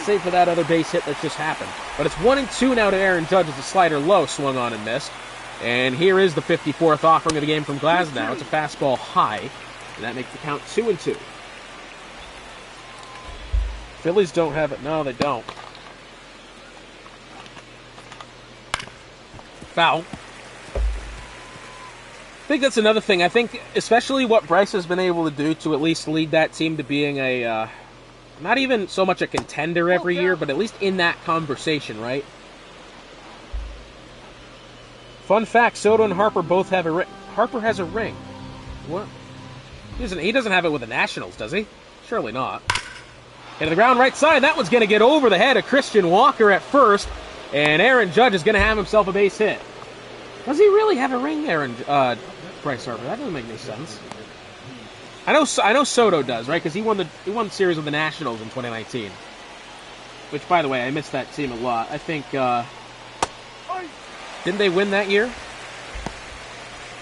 save for that other base hit that just happened. But it's 1-2 now to Aaron Judge as the slider low swung on and missed. And here is the 54th offering of the game from Glasnow. It's a fastball high, and that makes the count 2-2. Phillies don't have it. No, they don't. Foul. I think that's another thing. I think especially what Bryce has been able to do to at least lead that team to being a, not even so much a contender every year, but at least in that conversation, right? Fun fact, Soto and Harper both have a ring. Harper has a ring. What? He doesn't have it with the Nationals, does he? Surely not. Into the ground right side. That one's going to get over the head of Christian Walker at first. And Aaron Judge is going to have himself a base hit. Does he really have a ring, Bryce Harper? That doesn't make any sense. I know Soto does, right? Because he won the series with the Nationals in 2019. Which, by the way, I miss that team a lot. I think, didn't they win that year?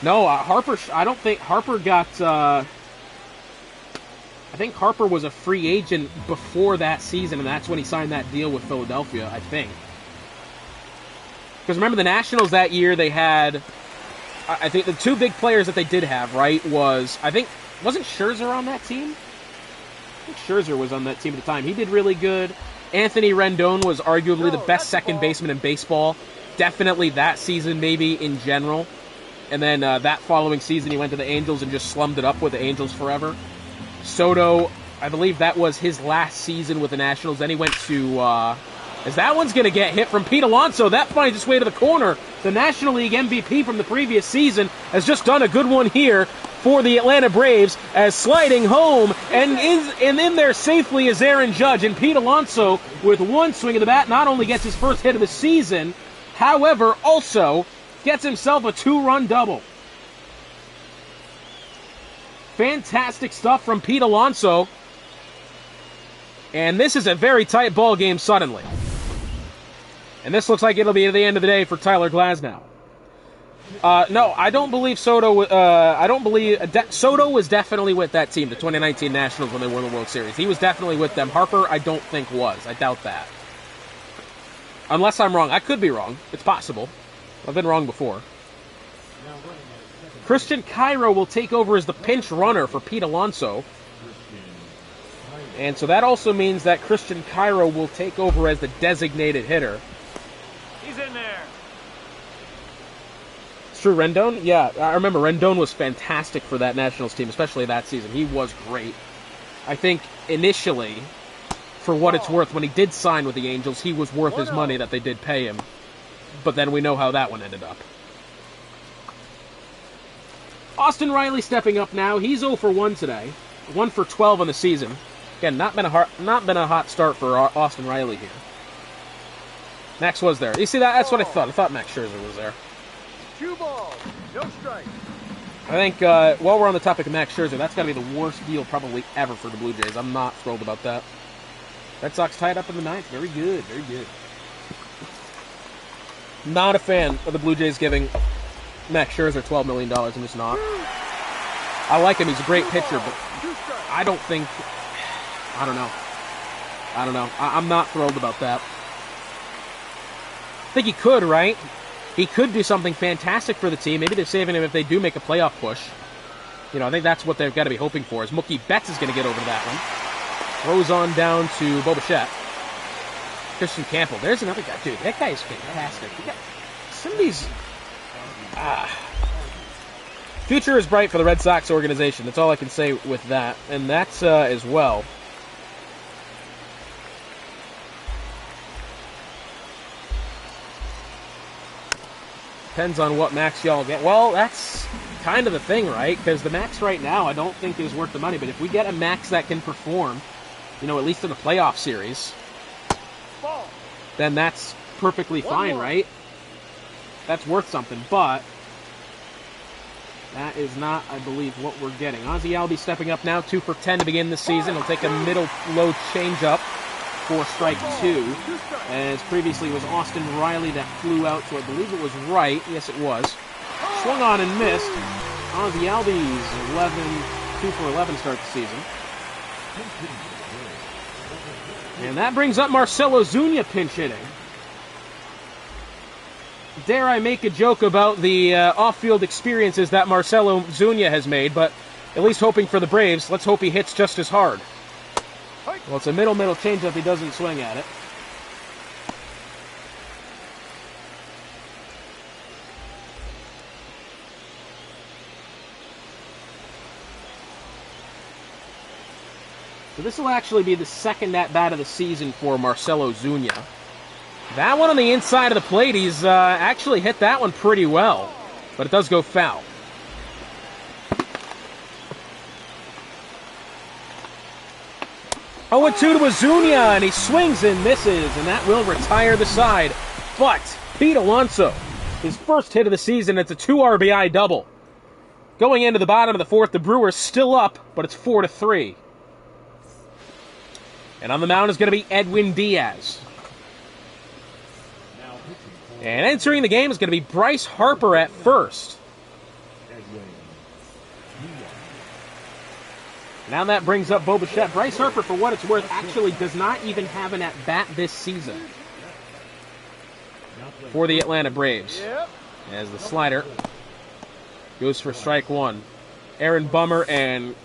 No, Harper, I don't think Harper got, I think Harper was a free agent before that season, and that's when he signed that deal with Philadelphia, I think. Because remember, the Nationals that year, they had, I think the two big players that they did have, right, wasn't Scherzer on that team? I think Scherzer was on that team at the time. He did really good. Anthony Rendon was arguably the best second baseman in baseball. Definitely that season, maybe in general. And then that following season, he went to the Angels and just slummed it up with the Angels forever. Soto, I believe that was his last season with the Nationals. Then he went to, as that one's going to get hit from Pete Alonso. That finds its way to the corner. The National League MVP from the previous season has just done a good one here for the Atlanta Braves as sliding home and in there safely is Aaron Judge. And Pete Alonso, with one swing of the bat, not only gets his first hit of the season, however, also gets himself a 2-run double. Fantastic stuff from Pete Alonso. And this is a very tight ball game suddenly. And this looks like it'll be the end of the day for Tyler Glasnow. No, I don't believe Soto. Soto was definitely with that team, the 2019 Nationals, when they won the World Series. He was definitely with them. Harper, I don't think was. I doubt that. Unless I'm wrong. I could be wrong. It's possible. I've been wrong before. Christian Cairo will take over as the pinch runner for Pete Alonso. And so that also means that Christian Cairo will take over as the designated hitter. He's in there. It's true, Rendon? Yeah, I remember Rendon was fantastic for that Nationals team, especially that season. He was great. I think initially, for what it's worth, when he did sign with the Angels, he was worth his money that they did pay him. But then we know how that one ended up. Austin Riley stepping up now. He's 0 for 1 today. 1 for 12 on the season. Again, not been a hot start for Austin Riley here. Max was there. You see that? That's what I thought. I thought Max Scherzer was there. 2 balls, no strikes. I think while we're on the topic of Max Scherzer, that's got to be the worst deal probably ever for the Blue Jays. I'm not thrilled about that. Red Sox tied up in the 9th. Very good, very good. Not a fan of the Blue Jays giving Max Scherzer $12 million. I'm just not. I like him. He's a great pitcher, but I don't think... I don't know. I'm not thrilled about that. I think he could, right? He could do something fantastic for the team. Maybe they're saving him if they do make a playoff push. You know, I think that's what they've got to be hoping for, is Mookie Betts is going to get over to that one. Throws on down to Bo Bichette. Christian Campbell. There's another guy. Dude, that guy is fantastic. Some of these... Future is bright for the Red Sox organization. That's all I can say with that. And that's as well. Depends on what max y'all get. Well, that's kind of the thing, right? Because the max right now I don't think is worth the money. But if we get a max that can perform, you know, at least in a playoff series, then that's perfectly fine, right? That's worth something. But that is not, I believe, what we're getting. Ozzie Albies stepping up now, 2 for 10 to begin the season. He'll take a middle-low changeup for strike 2. As previously was Austin Riley that flew out, so I believe it was right. Yes, it was. Swung on and missed. Ozzie Albies, 2 for 11 start the season. And that brings up Marcell Ozuna pinch hitting. Dare I make a joke about the off-field experiences that Marcell Ozuna has made, but at least hoping for the Braves, let's hope he hits just as hard. Well, it's a middle changeup. He doesn't swing at it. So this will actually be the second at-bat of the season for Marcell Ozuna. That one on the inside of the plate, he's actually hit that one pretty well, but it does go foul. Oh, 2 to Ozuna, and he swings and misses, and that will retire the side. But Pete Alonso, his first hit of the season, it's a 2 RBI double. Going into the bottom of the 4th, the Brewers still up, but it's 4-3. And on the mound is going to be Edwin Diaz. And entering the game is going to be Bryce Harper at first. Now that brings up Bo Bichette. Bryce Harper, for what it's worth, actually does not even have an at-bat this season for the Atlanta Braves. As the slider goes for strike 1. Aaron Bummer and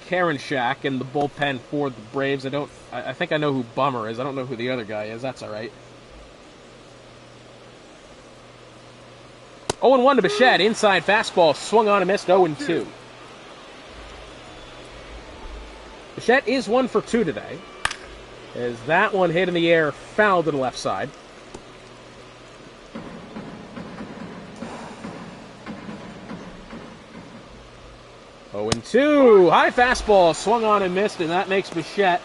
Karen Shack in the bullpen for the Braves. I think I know who Bummer is. I don't know who the other guy is. That's all right. 0-1 to Bichette. Inside fastball. Swung on and missed. 0-2. Bichette is 1 for 2 today. As that one hit in the air, foul to the left side. Oh, and 2. High fastball. Swung on and missed, and that makes Bichette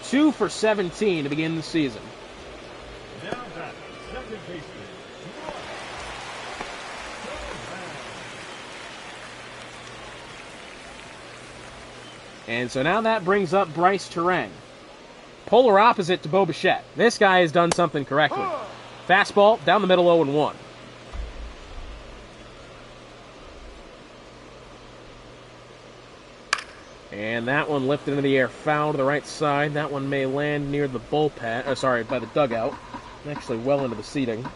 2 for 17 to begin the season. And so now that brings up Bryce Turang. Polar opposite to Bo Bichette. This guy has done something correctly. Fastball, down the middle, 0-1. And that one lifted into the air, foul to the right side. That one may land near the bullpen, by the dugout. Actually well into the seating.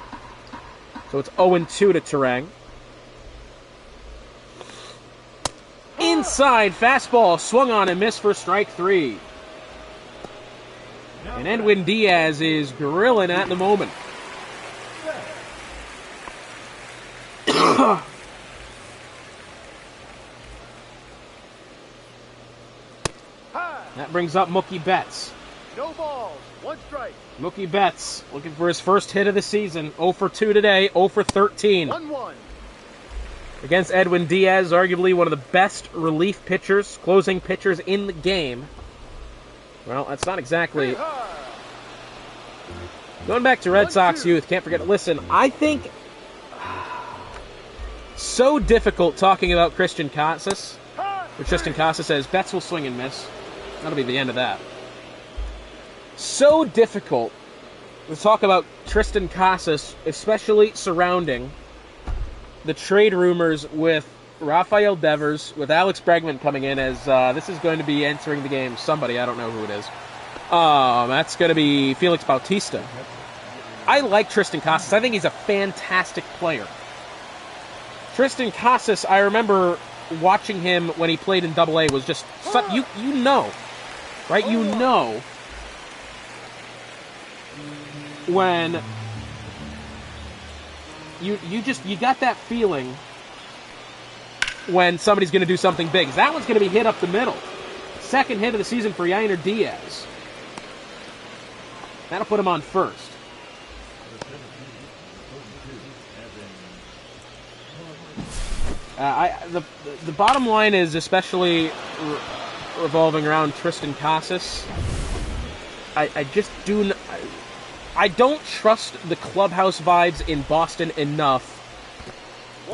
So it's 0-2 to Turang. Inside fastball, swung on and missed for strike 3. And Edwin Diaz is grilling at the moment. That brings up Mookie Betts. No balls, 1 strike. Mookie Betts looking for his first hit of the season. 0 for 2 today, 0 for 13. 1-1. Against Edwin Diaz, arguably one of the best relief pitchers, closing pitchers in the game. Well, that's not exactly Going back to Red Sox youth, can't forget. Listen, I think so difficult talking about Christian Casas. Where Triston Casas says, Betts will swing and miss. That'll be the end of that. So difficult to talk about Triston Casas, especially surrounding the trade rumors with Rafael Devers, with Alex Bregman coming in as this is going to be entering the game. Somebody, I don't know who it is. That's going to be Felix Bautista. I like Triston Casas. I think he's a fantastic player. Triston Casas, I remember watching him when he played in AA, was just you know, right? You know when you got that feeling when somebody's going to do something big. That one's going to be hit up the middle. Second hit of the season for Yainer Diaz. That'll put him on first. The bottom line is especially revolving around Triston Casas. I don't trust the clubhouse vibes in Boston enough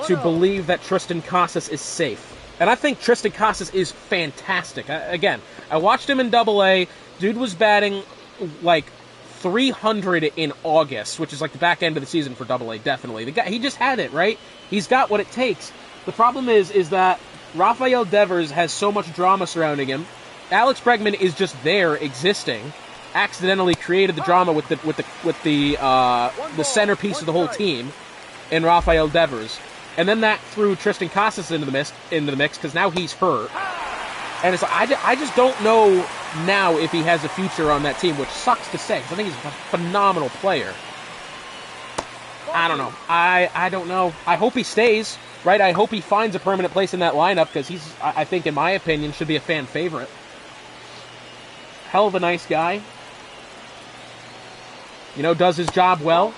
to believe that Triston Casas is safe. And I think Triston Casas is fantastic. I watched him in AA. Dude was batting like 300 in August, which is like the back end of the season for AA, definitely. The guy, he just had it, right? He's got what it takes. The problem is that Rafael Devers has so much drama surrounding him. Alex Bregman is just there, existing. Accidentally created the drama with the centerpiece of the whole team in Rafael Devers, and then that threw Triston Casas into the mix because now he's hurt, and I just don't know now if he has a future on that team, which sucks to say because I think he's a phenomenal player. I don't know. I don't know. I hope he stays. Right, I hope he finds a permanent place in that lineup because he's, I think, in my opinion, should be a fan favorite. Hell of a nice guy. You know, does his job well.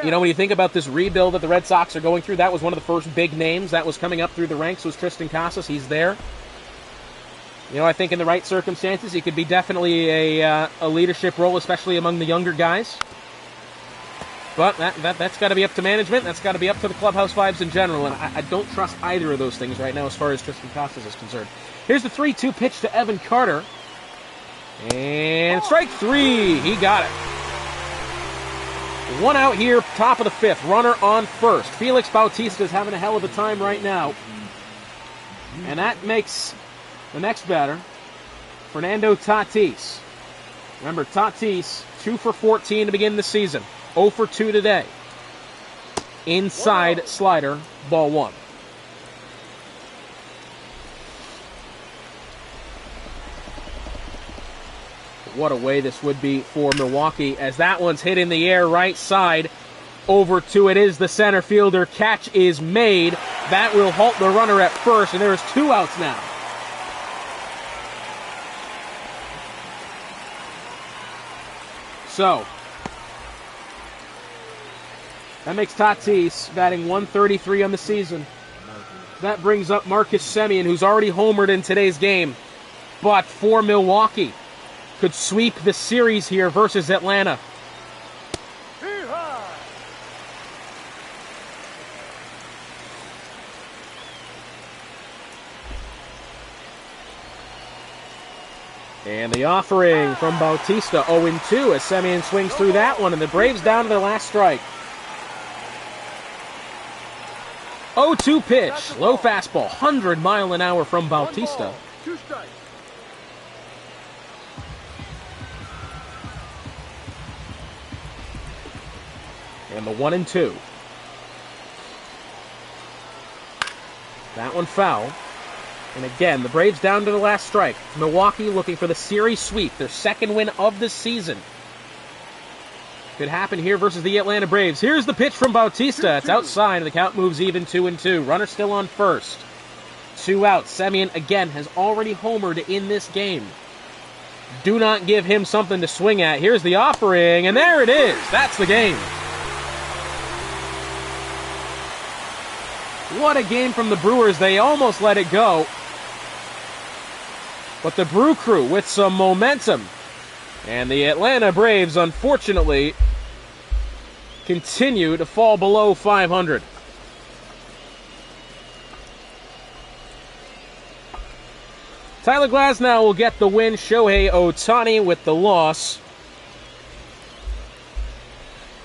You know, when you think about this rebuild that the Red Sox are going through, that was one of the first big names that was coming up through the ranks was Triston Casas. He's there. You know, I think in the right circumstances, he could be definitely a leadership role, especially among the younger guys. But that's got to be up to management. That's got to be up to the clubhouse vibes in general. And I don't trust either of those things right now as far as Triston Casas is concerned. Here's the 3-2 pitch to Evan Carter. And strike three. He got it. One out here, top of the fifth. Runner on first. Felix Bautista is having a hell of a time right now. And that makes the next batter Fernando Tatis. Remember, Tatis, 2 for 14 to begin the season. 0 for 2 today. Inside slider, ball one. What a way this would be for Milwaukee as that one's hit in the air right side. Over to it is the center fielder. Catch is made. That will halt the runner at first, and there's 2 outs now. So, that makes Tatis batting .133 on the season. That brings up Marcus Semien, who's already homered in today's game. But for Milwaukee, could sweep the series here versus Atlanta. And the offering from Bautista, 0-2 as Semien swings through that one, and the Braves down to their last strike. 0-2 pitch, low fastball, 100 mile an hour from Bautista. 2 strikes. And the 1-2. That one foul. And again, the Braves down to the last strike. Milwaukee looking for the series sweep, their second win of the season. Could happen here versus the Atlanta Braves. Here's the pitch from Bautista. It's outside, and the count moves even 2-2. Runner still on first. 2 outs. Semien, again, has already homered in this game. Do not give him something to swing at. Here's the offering, and there it is. That's the game. What a game from the Brewers. They almost let it go. But the Brew Crew with some momentum And the Atlanta Braves, unfortunately, continue to fall below 500. Tyler Glasnow will get the win. Shohei Ohtani with the loss.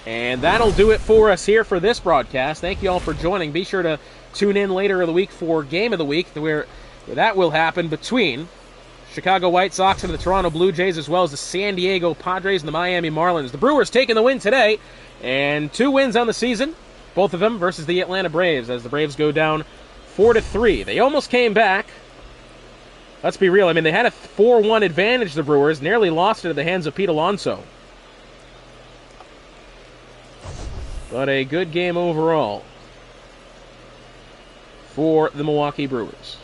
And that'll do it for us here for this broadcast. Thank you all for joining. Be sure to tune in later in the week for Game of the Week, where that will happen between Chicago White Sox and the Toronto Blue Jays, as well as the San Diego Padres and the Miami Marlins. The Brewers taking the win today, and 2 wins on the season, both of them versus the Atlanta Braves, as the Braves go down 4-3. They almost came back. Let's be real. I mean, they had a 4-1 advantage, the Brewers, nearly lost it at the hands of Pete Alonso. But a good game overall for the Milwaukee Brewers.